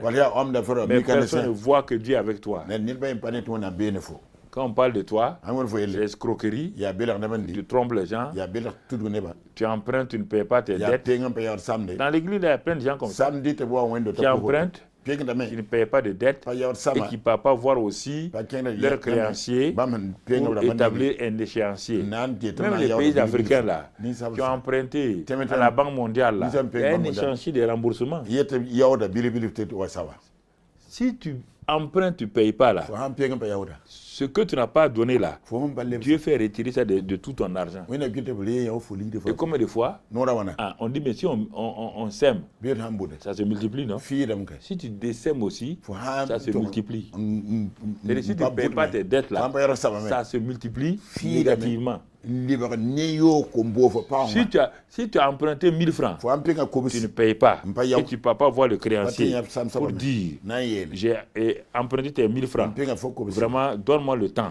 Mais personne ne voit que Dieu est avec toi. Quand on parle de toi, c'est escroquerie, tu trompes les gens, tu empruntes, tu ne payes pas tes dettes. Dans l'église, il y a plein de gens comme ça qui empruntent, qui ne payent pas de dettes et qui ne peuvent pas voir aussi leurs créanciers pour établir un échéancier. Même les pays africains là, qui ont emprunté à la Banque mondiale, là, il y a un échéancier de remboursement. Si tu empruntes, tu ne payes pas là. Ce que tu n'as pas donné là, Dieu fait retirer ça de tout ton argent. Et combien de fois on dit, mais si on sème, ça se multiplie, non? Si tu désèmes aussi, ça se multiplie. Et si tu ne payes pas tes dettes là, ça se multiplie négativement. Si tu as emprunté 1000 francs, tu ne payes pas. Et tu ne peux pas voir le créancier pour dire j'ai emprunté tes 1000 francs. Vraiment, donne-moi le temps.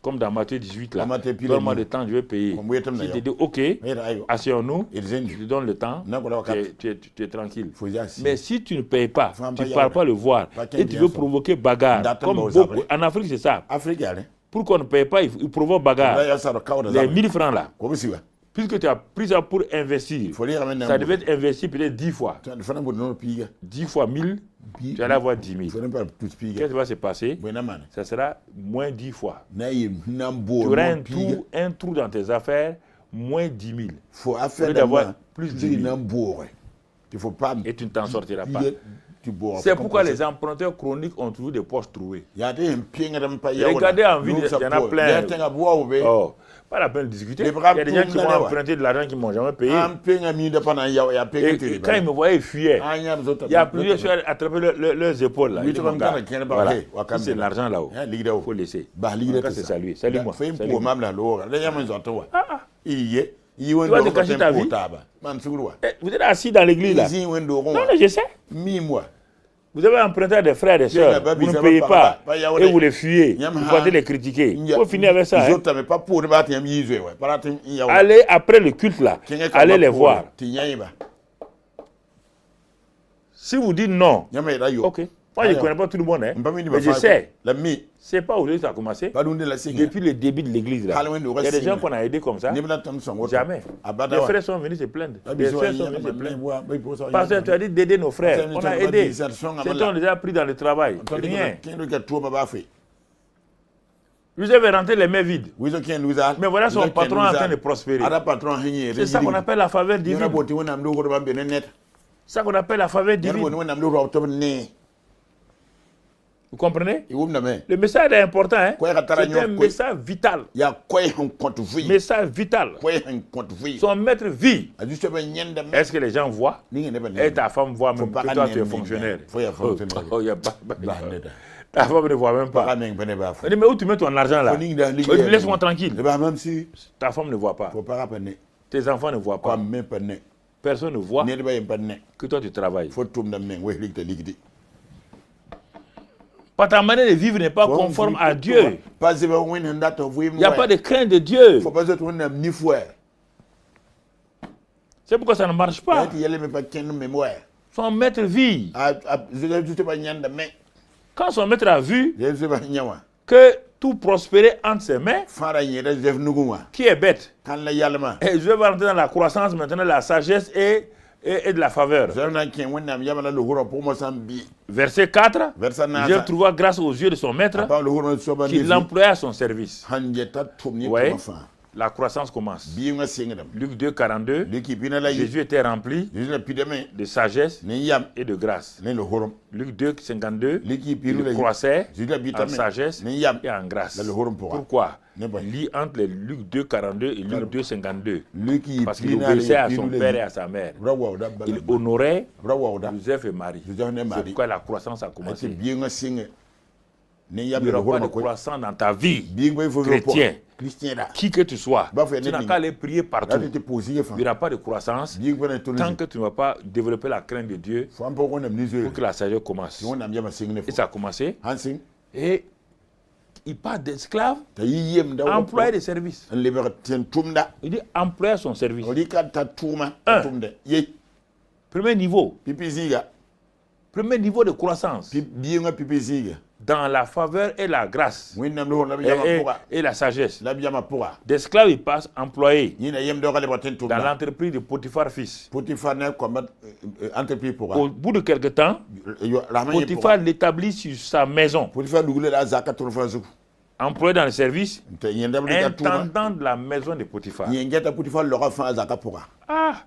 Comme dans Matthieu 18, là. Donne-moi le temps, je vais payer. Si tu dis ok, asseyons-nous, je te donne le temps, tu es tranquille. Mais si tu ne payes pas, tu ne parles pas le voir, et tu veux provoquer bagarre, comme beaucoup, en Afrique c'est ça. Pour qu'on ne paye pas, il provoque bagarre. Les 1000 francs là, puisque tu as pris ça pour investir, ça devait être investi peut-être 10 fois. 10 fois 1000, tu allais avoir 10 000. Qu'est-ce qui va se passer? Ça sera moins 10 fois. Tu auras un trou dans tes affaires, moins 10 000. Il faut avoir plus de 10 000. Et tu ne t'en sortiras pas. C'est pourquoi les emprunteurs chroniques ont toujours des poches trouées. Regardez en ville, il y en a plein. Oh, pas la peine de discuter. Il y a des gens qui vont emprunter de l'argent qu'ils ne m'ont jamais payé. Et quand ils me voyaient, ils fuyaient. Il y a plusieurs qui ont attrapé leurs épaules. Là. Voilà. C'est l'argent là-haut. Il faut laisser. C'est saluer. Salut-moi. Tu vas te cacher ta vie. Vous êtes assis dans l'église là. Non, je sais. Vous avez emprunté à des frères et des sœurs, vous ne payez pas, et vous les fuyez, vous partez les critiquer. Il faut finir avec ça. Hein. Allez après le culte là, allez les voir. Si vous dites non, ok. Moi, je ne connais pas tout le monde, hein, mais je sais. C'est pas où ça a commencé. Depuis le début de l'église. Là. Il y a des gens qu'on a aidés comme ça. Jamais. Les frères sont venus se plaindre. Les frères sont venus se plaindre. Parce que tu as dit d'aider nos frères. On a aidé. C'est on les a pris dans le travail. Rien. Vous avez rentré les mains vides. Mais voilà son patron en train de prospérer. C'est ça qu'on appelle la faveur divine. C'est ça qu'on appelle la faveur divine. Vous comprenez? Le message est important. Hein? C'est un message vital. Message vital. Son maître vit. Est-ce que les gens voient? Et ta femme voit même que toi tu es fonctionnaire. Ta femme ne voit même pas. Mais où tu mets ton argent là? Laisse-moi tranquille. Ta femme ne voit pas. Tes enfants ne voient pas. Personne ne voit que toi tu travailles. Pas ta manière de vivre n'est pas conforme à Dieu. Il n'y a pas de crainte de Dieu. C'est pourquoi ça ne marche pas. Son maître vit. Quand son maître a vu que tout prospérait entre ses mains, qui est bête? Et je vais rentrer dans la croissance maintenant, la sagesse et de la faveur. Verset 4, Dieu trouva grâce aux yeux de son maître qui l'employa à son service. Ouais. La croissance commence. Luc 2, 42, Jésus était rempli de sagesse et de grâce. Luc 2, 52, il croissait en sagesse et en grâce. Pourquoi? Lis entre les Luc 2, 42 et Luc 2, 52. Parce qu'il obéissait à son père et à sa mère. Il honorait Joseph et Marie. C'est pourquoi la croissance a commencé. Il n'y aura pas de croissance dans ta vie, chrétien. Qui que tu sois, tu n'as qu'à aller prier partout. Il n'y aura pas de croissance tant que tu ne vas pas développer la crainte de Dieu pour que la sagesse commence. Et ça a commencé. Et il parle d'esclaves, employé de service. Il dit employé à son service. Premier niveau. Premier niveau de croissance. Dans la faveur et la grâce et la sagesse. D'esclaves, il passe employé dans l'entreprise de Potiphar fils. Au bout de quelque temps, Potiphar l'établit sur sa maison. Employé dans le service, intendant de la maison de Potiphar. Ah!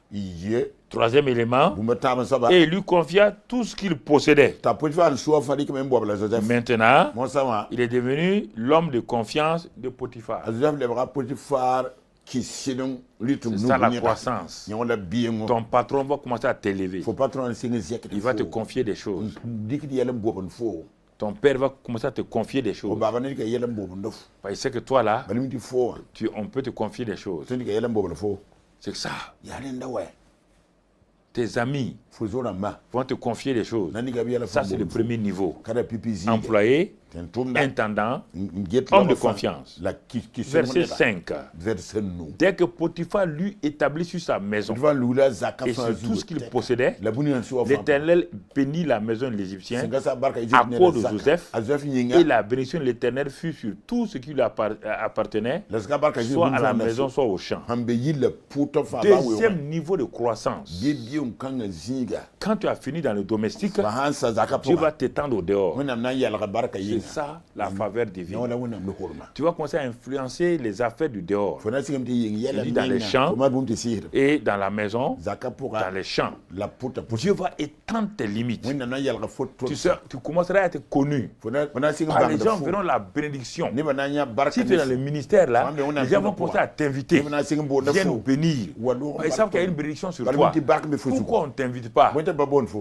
Troisième élément, et il lui confia tout ce qu'il possédait. Maintenant, il est devenu l'homme de confiance de Potiphar. C'est ça la croissance. Ton patron va commencer à t'élever. Il va te confier des choses. ton père va commencer à te confier des choses. Parce que que toi là, on peut te confier des choses. C'est ça. Tes amis vont te confier des choses. Ça, c'est le premier niveau. Employé, intendant, homme de confiance. Verset 5. Dès que Potiphar lui établit sur sa maison et sur tout ce qu'il possédait, l'Éternel bénit la maison de l'Égyptien à cause de Joseph, et la bénédiction de l'Éternel fut sur tout ce qui lui appartenait, soit à la maison, soit au champ. Deuxième niveau de croissance. Quand tu as fini dans le domestique, tu vas t'étendre au dehors. C'est ça la faveur divine. Tu vas commencer à influencer les affaires du dehors. Dans les champs et dans la maison, dans les champs. Dieu va étendre tes limites. Tu commenceras à être connu. Les gens verront la bénédiction. Si tu es dans le ministère là, les gens vont commencer à t'inviter. Viens nous bénir. Ils savent qu'il y a une bénédiction sur toi. Pourquoi on ne t'invite pas?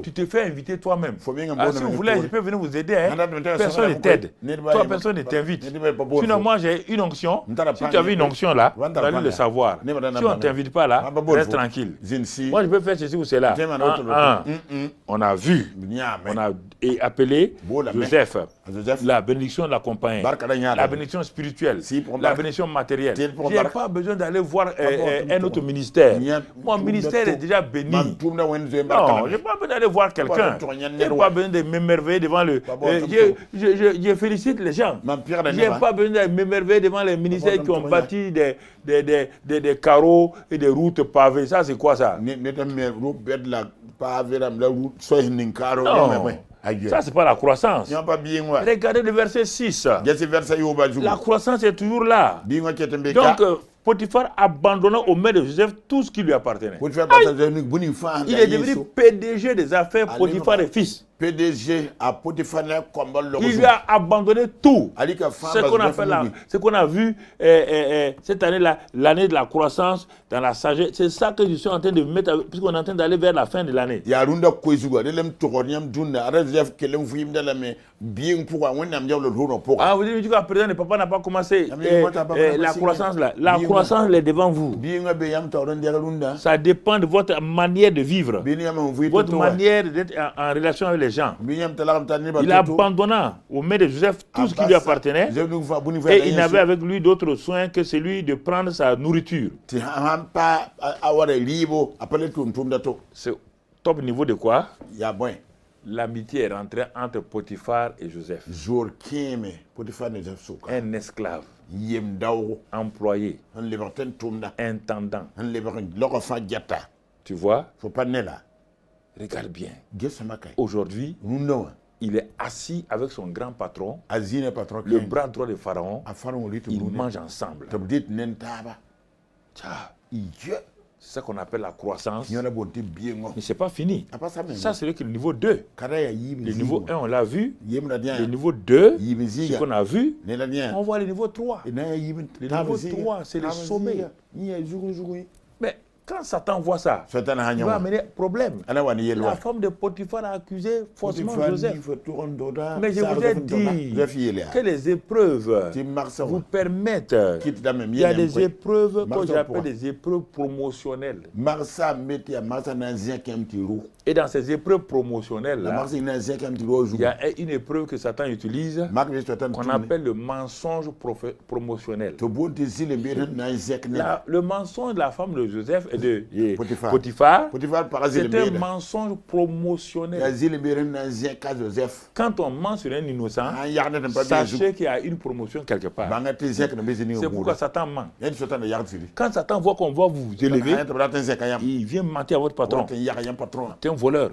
Tu te fais inviter toi-même. Si vous voulez, je peux venir vous aider. Personne ne t'aide. Toi, personne ne t'invite. Sinon, moi, j'ai une onction. Si tu avais une onction là, tu vas le savoir. Si on ne t'invite pas là, reste tranquille. Moi, je peux faire ceci ou cela. On a vu, on a appelé Joseph. La bénédiction de la compagnie, la bénédiction spirituelle, la bénédiction matérielle. Je n'ai pas besoin d'aller voir un autre ministère. Mon ministère est déjà béni. Non, je n'ai pas besoin d'aller voir quelqu'un. Je n'ai pas besoin de m'émerveiller devant le... Je félicite les gens. Je n'ai pas besoin de m'émerveiller devant les ministères qui ont bâti des carreaux et des routes pavées. Ça, c'est quoi ça? Non. Ça, c'est pas la croissance. Regardez le verset 6. La croissance est toujours là. Donc, Potiphar abandonna aux mains de Joseph tout ce qui lui appartenait. Il est devenu PDG des affaires Potiphar et fils. PDG à Potiphar. Il lui a abandonné tout. Ce qu'on a vu cette année-là, l'année de la croissance, dans la sagesse. C'est ça que je suis en train de mettre, puisqu'on est en train d'aller vers la fin de l'année. Ah, vous dites qu'à présent, le papa n'a pas commencé la croissance là. La croissance, elle est devant vous. Ça dépend de votre manière de vivre, votre manière d'être en relation avec les gens. Il a abandonné aux mains de Joseph tout ce qui lui appartenait et il n'avait avec lui d'autre soin que celui de prendre sa nourriture. C'est top niveau de quoi? L'amitié est rentrée entre Potiphar et Joseph. Un esclave, employé, intendant. Tu vois? Regarde bien. Aujourd'hui, il est assis avec son grand patron, le bras droit de Pharaon. Ils mangent ensemble. C'est ça qu'on appelle la croissance. Mais ce n'est pas fini. Ça, c'est le niveau 2. Le niveau 1, on l'a vu. Le niveau 2, ce qu'on a vu, on voit le niveau 3. Le niveau 3, c'est le sommet. Mais quand Satan voit ça, il va amener problème. La femme de Potiphar a accusé faussement Joseph. Mais je vous ai dit que les épreuves vous permettent. Il y a des épreuves que j'appelle des épreuves promotionnelles. Et dans ces épreuves promotionnelles, là, il y a une épreuve que Satan utilise qu'on appelle le mensonge promotionnel. Le mensonge de la femme de Joseph et de Potiphar, c'est un mensonge promotionnel. Quand on ment sur un innocent, sachez qu'il y a une promotion quelque part. C'est pourquoi Satan ment. Quand Satan voit qu'on va vous élever, il vient mentir à votre patron. C'est un voleur.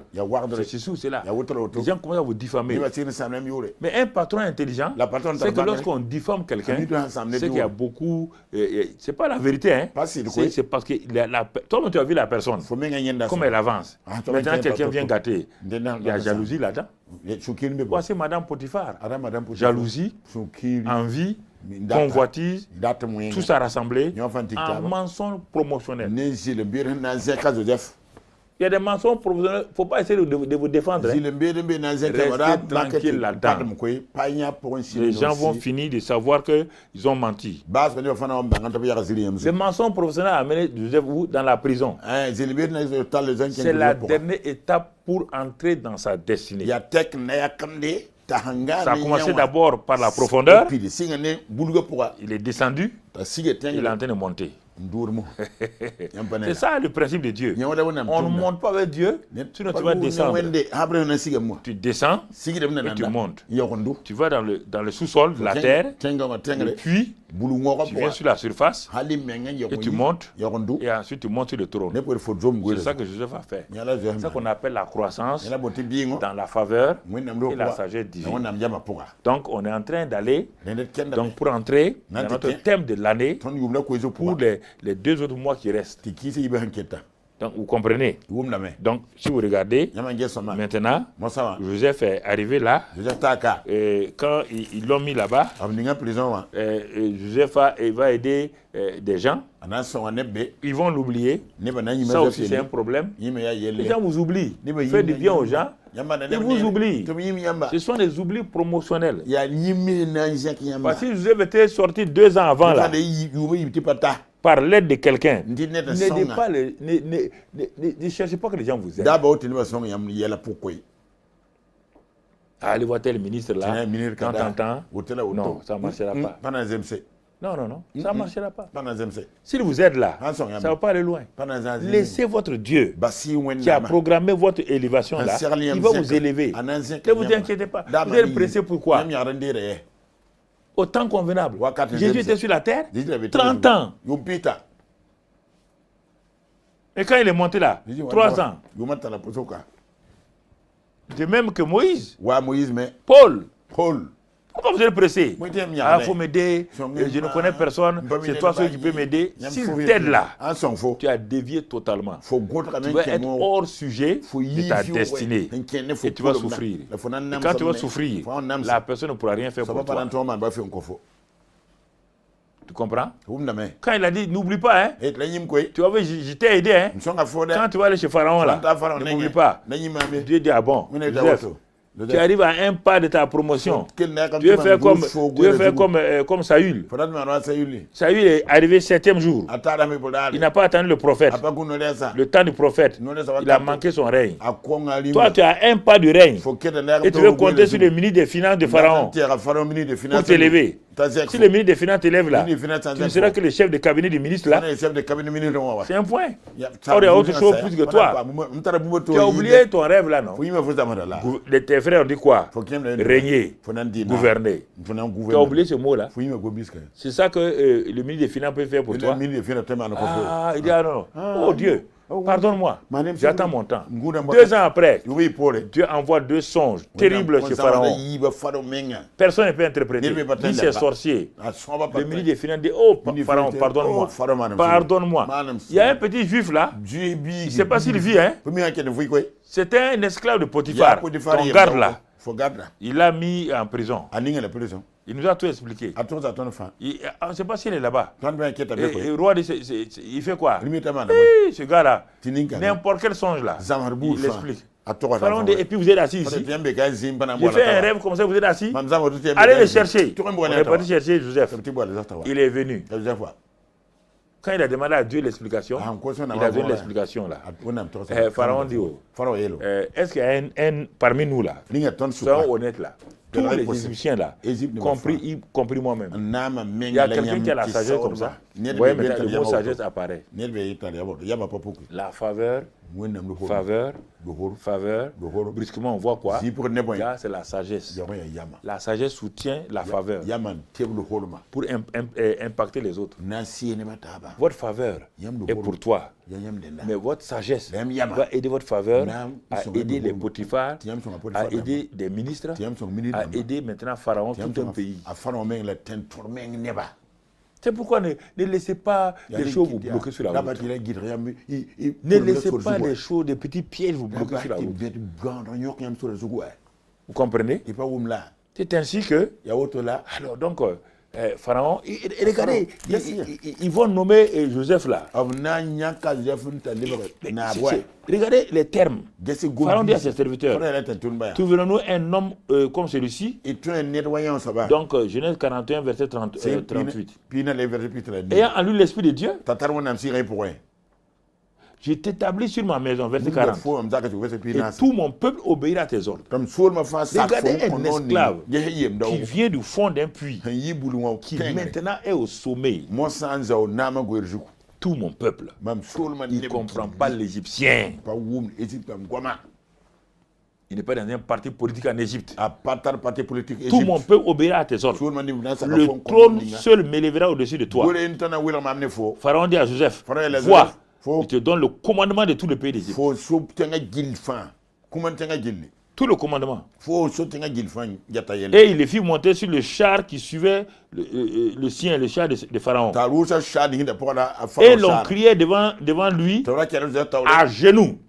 C'est ceci ou cela. Les gens commencent à vous diffamer. Mais un patron intelligent, c'est que lorsqu'on diffame quelqu'un, c'est qu'il y a beaucoup... c'est pas la vérité, hein. C'est parce que... Toi, tu as vu la personne, comme elle avance. Maintenant, quelqu'un vient gâter. Il y a jalousie là-dedans. Voici Madame Potiphar. Jalousie, envie, convoitise, tout ça rassemblé en mensonge promotionnel. Il y a des mensonges professionnels. Il ne faut pas essayer de vous défendre. Hein. Restez tranquille là-dedans. Les gens vont finir de savoir qu'ils ont menti. Le mensonge professionnel a amené vous dans la prison. C'est la dernière étape pour entrer dans sa destinée. Ça a commencé d'abord par la profondeur. Il est descendu. Il est en train de monter. C'est ça le principe de Dieu. On ne monte pas avec Dieu, sinon tu vas descendre. Tu descends et tu montes. Tu vas dans le sous-sol de la terre, et puis tu viens sur la surface et tu montes, et ensuite tu montes sur le trône. C'est ça que Joseph a fait. C'est ça qu'on appelle la croissance dans la faveur et la sagesse divine. Donc on est en train d'aller pour entrer dans notre thème de l'année pour les 2 autres mois qui restent. Donc vous comprenez. Donc si vous regardez, maintenant, Joseph est arrivé là. Et quand ils l'ont mis là-bas, Joseph va aider des gens. Ils vont l'oublier. Ça aussi c'est un problème. Les gens vous oublient. Faites du bien aux gens. Ils vous oublient. Ce sont des oublis promotionnels. Parce que Joseph était sorti 2 ans avant là. Par l'aide de quelqu'un. Ne cherchez pas que les gens vous aident. Allez voir tel ministre là, quand t'entends, non, ça ne marchera pas. Non, ça ne marchera pas. S'il vous aide là, ça ne va pas aller loin. Laissez votre Dieu qui a programmé votre élévation là, il va vous élever. Ne vous inquiétez pas. Vous êtes pressé pourquoi? Au temps convenable. Jésus était sur la terre 30 ans. Et quand il est monté là, 3 ans. De même que Moïse. Paul. Pourquoi vous êtes pressé? Il faut m'aider, je ne connais personne, c'est toi celui qui peut m'aider. S'il t'aide là, tu as dévié totalement. Tu vas être hors sujet de ta destinée et tu vas souffrir. Et quand tu vas souffrir, la personne ne pourra rien faire pour toi. Tu comprends? Quand il a dit, n'oublie pas, hein, tu vas voir, je t'ai aidé. Hein. Quand tu vas aller chez Pharaon là, n'oublie pas. Dieu dit, ah bon, Joseph, tu arrives à un pas de ta promotion. Tu veux faire comme Saül. Saül est arrivé 7e jour. Il n'a pas attendu le prophète. Le temps du prophète. Il a manqué son règne. Toi, tu as un pas du règne. Et tu veux compter sur le ministre des Finances de Pharaon pour t'élever. Si le ministre des Finances t'élève là, tu ne seras que le chef de cabinet du ministre là. C'est un point. Or, il y a autre chose plus que toi. Tu as oublié ton rêve là, non? Tes frères ont dit quoi? Régner, gouverner. Tu as oublié ce mot là? C'est ça que le ministre des Finances peut faire pour toi? Ah, il dit ah non. Oh Dieu. Pardonne-moi, j'attends mon temps. 2 ans après, Dieu envoie 2 songes terribles chez Pharaon. Personne ne peut interpréter. Ni ses sorciers. Le ministre des Finances dit, oh Pharaon, pardonne-moi. Pardonne-moi. Il y a un petit juif là, il ne sait pas s'il vit. Hein? C'était un esclave de Potiphar. Ton garde là. Il l'a mis en prison. Il nous a tout expliqué. On ne sait pas s'il est là-bas. Et le roi, il fait quoi? Oui, ce gars-là, n'importe quel songe là, il l'explique. Pharaon dit, et puis vous êtes assis ici. J'ai fait un rêve comme ça, vous êtes assis. Allez le chercher. On est parti chercher Joseph. Il est venu. Quand il a demandé à Dieu l'explication, il a donné l'explication là. Pharaon dit, est-ce qu'il y a un parmi nous là, soyons honnêtes là, tous les Égyptiens là, compris moi-même. Il y a quelqu'un qui a la sagesse comme ça. Vous voyez maintenant, le mot sagesse apparaît. La faveur, brusquement on voit quoi? Là, c'est la sagesse. La sagesse soutient la faveur pour impacter les autres. Votre faveur est pour toi, mais votre sagesse va aider votre faveur à aider les Potiphar, à aider des ministres, à aider maintenant Pharaon, tout un pays. C'est pourquoi ne laissez pas les choses vous bloquer sur la route. Ne laissez pas les choses, des petits pièges vous bloquer sur la route. Vous comprenez? C'est ainsi que, alors donc, Pharaon, et regardez, ils vont nommer Joseph là. Regardez les termes. Pharaon dit à ses serviteurs, trouvez-nous un homme comme celui-ci. Donc, Genèse 41, verset 38. Ayant en lui l'esprit de Dieu, je t'établis sur ma maison, verset 40. Et tout mon peuple obéira à tes ordres. Regardez un esclave qui vient du fond d'un puits, qui maintenant est au sommet. Tout mon peuple, il ne comprend pas l'Égyptien. Il n'est pas dans un parti politique en Égypte. Tout mon peuple obéira à tes ordres. Le trône seul m'élèvera au-dessus de toi. Pharaon dit à Joseph, vois, il te donne le commandement de tout le pays d'Égypte. Tout le commandement. Et il les fit monter sur le char qui suivait le sien, le char de Pharaon. Et l'on criait devant lui à genoux.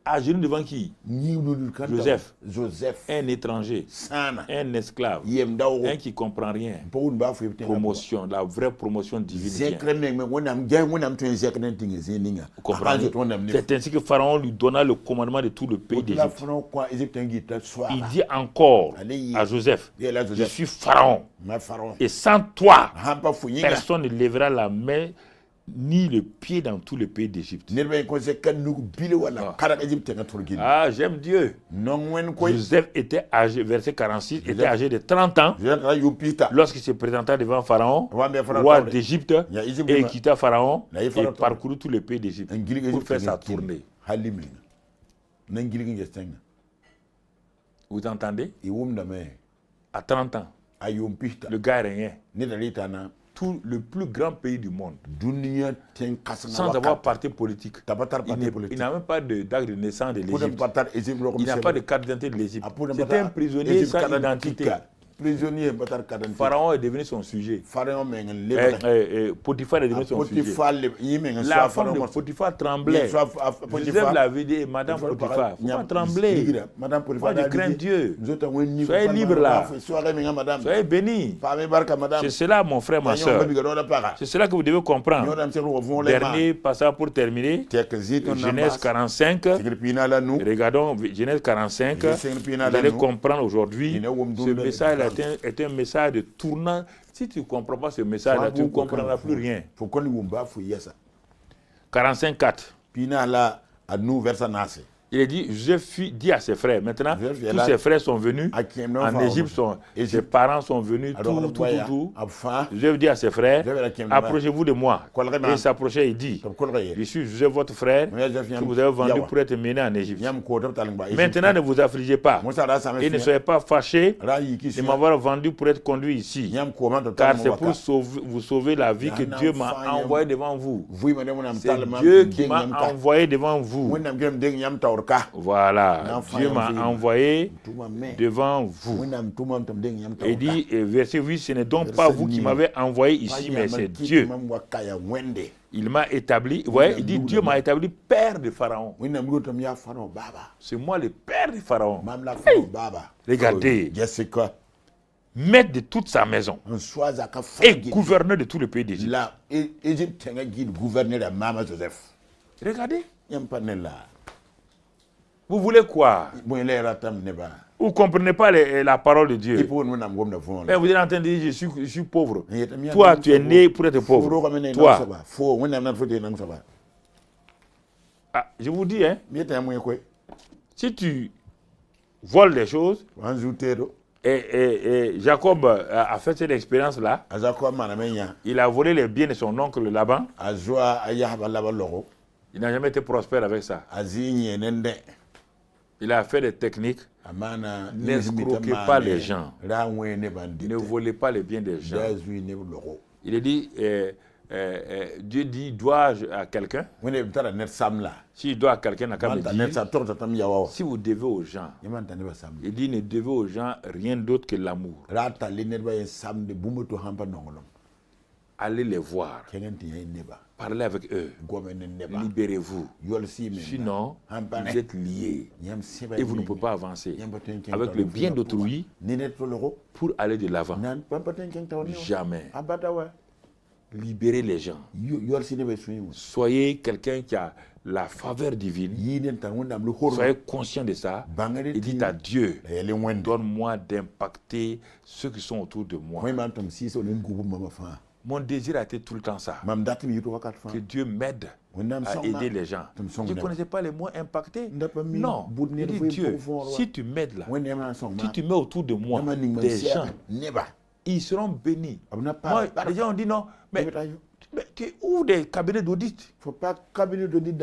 À genoux devant qui? Joseph, un étranger, un esclave, un qui ne comprend rien. Promotion, la vraie promotion divine. Vous comprenez? C'est ainsi que Pharaon lui donna le commandement de tout le pays d'Égypte. Il dit encore à Joseph, je suis Pharaon, et sans toi, personne ne lèvera la main ni le pied dans tout le pays d'Égypte. Ah, j'aime Dieu. Joseph était âgé, verset 46, était âgé de 30 ans lorsqu'il se présenta devant Pharaon, roi d'Égypte, et il quitta Pharaon et parcourut tout le pays d'Égypte pour faire sa tournée. Vous entendez? À 30 ans, le gars est rien. Tout le plus grand pays du monde, sans avoir parti politique. Il n'a même pas d'acte de naissance de l'Égypte. Il n'a pas de carte d'identité de l'Égypte. C'était un prisonnier sans identité. Pharaon est devenu son sujet. Potiphar est devenu son sujet. La femme de Potiphar tremblait. Joseph l'avait dit, Madame Potiphar, il ne faut pas trembler. Moi, je crains Dieu. Soyez libre là. Soyez bénis. C'est cela, mon frère, ma soeur. C'est cela que vous devez comprendre. Dernier passage pour terminer. Genèse 45. Regardons Genèse 45. Vous allez comprendre aujourd'hui ce message est un message de tournant. Si tu ne comprends pas ce message-là, tu ne comprendras plus rien. 45:4. Il a dit, Joseph dit à ses frères. Maintenant, tous ses frères sont venus en Égypte, ses parents sont venus, tout. Joseph dit à ses frères, approchez-vous de moi. Et il s'approchait et dit, je suis Joseph, votre frère, que vous avez vendu pour être mené en Égypte. Maintenant, ne vous affligez pas et ne soyez pas fâchés de m'avoir vendu pour être conduit ici. Car c'est pour vous sauver la vie que Dieu m'a envoyé devant vous. C'est Dieu qui m'a envoyé devant vous. Voilà, Dieu m'a envoyé devant vous. Et dit, verset 8, ce n'est donc pas vous qui m'avez envoyé ici, mais c'est Dieu. Il m'a établi, vous voyez, il dit, Dieu m'a établi père de Pharaon. C'est moi le père de Pharaon. Hey, regardez, maître de toute sa maison et gouverneur de tout le pays d'Égypte. Regardez. Vous voulez quoi? Vous ne comprenez pas la parole de Dieu. Mais vous êtes en train de dire, je suis pauvre. Toi, tu es né pour être pauvre. Toi. Ah, je vous dis, hein, si tu voles des choses, et Jacob a fait cette expérience-là, il a volé les biens de son oncle Laban. Il n'a jamais été prospère avec ça. Il a fait des techniques. N'escroquez pas les gens. Ne volez pas les biens des gens. Il a dit, Dieu dit, dois-je à quelqu'un? S'il doit à quelqu'un, n'a qu'à me dire. Si vous devez aux gens, il dit, ne devez aux gens rien d'autre que l'amour. allez les voir. Parlez avec eux. Libérez-vous. Sinon, vous êtes liés. Et vous ne pouvez pas avancer avec le bien d'autrui pour aller de l'avant. Jamais. Libérez les gens. Soyez quelqu'un qui a la faveur divine. Soyez conscient de ça. Et dites à Dieu, donne-moi d'impacter ceux qui sont autour de moi. Mon désir a été tout le temps ça. Que Dieu m'aide à aider les gens. Je ne connaissais pas les mots impactés. Non. Je dis, Dieu, si tu m'aides là, si tu mets autour de moi des gens, ils seront bénis. Moi, les gens ont dit non, mais tu ouvres des cabinets d'audit. Il ne faut pas cabinet d'audit.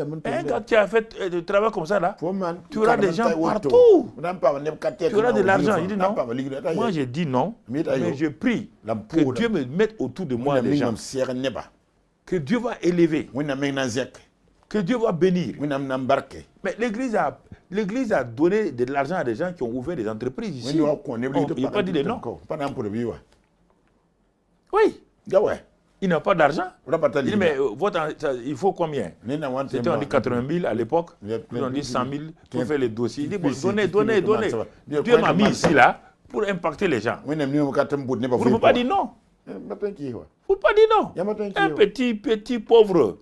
Quand tu as fait du travail comme ça, là, tu auras des gens partout. Tu auras de l'argent. Il dit non. Moi, j'ai dit non, mais je prie que Dieu me mette autour de moi des gens. Que Dieu va élever. Que Dieu va bénir. Mais l'Église a donné de l'argent à des gens qui ont ouvert des entreprises ici. Il n'a pas dit non. Oui. Il n'a pas d'argent. Il dit, mais il faut combien? C'était on dit 80 000 à l'époque. On dit 100 000 pour faire les dossiers. Il dit, bon, donnez. Dieu m'a mis ici, là, pour impacter les gens. Vous ne pouvez pas dire non. Vous ne pouvez pas dire non. Un petit pauvre.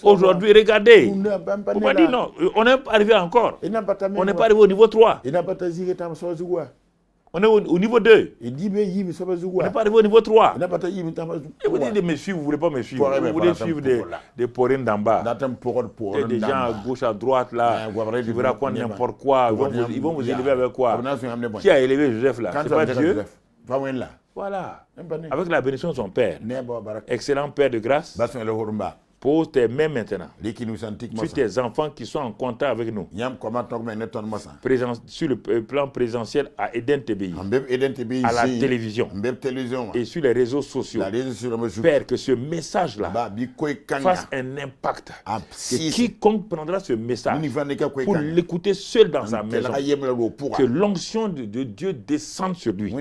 Aujourd'hui, regardez. Vous ne pouvez pas dire non. On n'est pas arrivé encore. On n'est pas arrivé au niveau 3. On est au niveau 2. On n'est pas arrivé au niveau 3. Et vous dites de me suivre, vous ne voulez pas me suivre. Vous voulez suivre des porines d'en bas. Des gens à gauche, à droite, là. Ils vous racontent n'importe quoi. Ils vont vous élever avec quoi? Qui a élevé Joseph là? C'est pas Dieu? Voilà. Avec la bénédiction de son père. Excellent père de grâce. Pose tes mains maintenant sur tes enfants qui sont en contact avec nous. Sur le plan présentiel à Eden TBI, à la télévision et sur les réseaux sociaux. Père, que ce message-là fasse un impact. Que quiconque prendra ce message pour l'écouter seul dans sa maison, que l'onction de Dieu descende sur lui,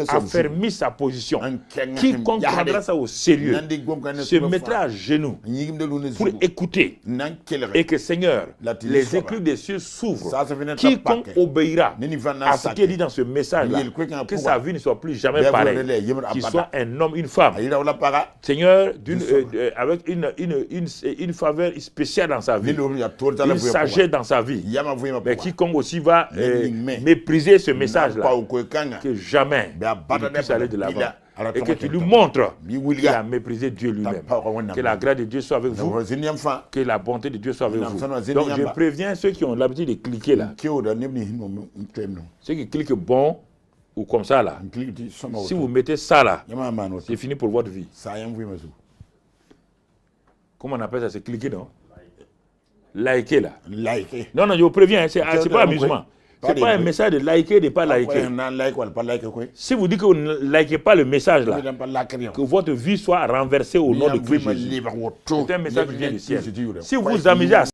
affermit sa position. Quiconque prendra ça au sérieux se mettra à genoux pour écouter et que Seigneur, les éclus des cieux s'ouvrent. Quiconque obéira à ce qui est dit dans ce message-là, que sa vie ne soit plus jamais pareille, qu'il soit un homme, une femme, Seigneur, avec une faveur spéciale dans sa vie, une sagesse dans sa vie, mais quiconque aussi va mépriser ce message-là, que jamais il ne puisse aller de l'avant. Et que tu lui montres qu'il a méprisé Dieu lui-même. Que la grâce de Dieu soit avec vous. Que la bonté de Dieu soit avec vous. Donc je préviens ceux qui ont l'habitude de cliquer là. Ceux qui cliquent bon ou comme ça là. Si vous mettez ça là, c'est fini pour votre vie. Comment on appelle ça? C'est cliquer, non? Liker là. Non, je vous préviens, c'est pas amusement. Ce n'est pas un message de liker, de ne pas liker. Si vous dites que vous ne likez pas le message là, que votre vie soit renversée au nom de Christ Jésus, c'est un message qui vient du ciel. Si vous vous amusez à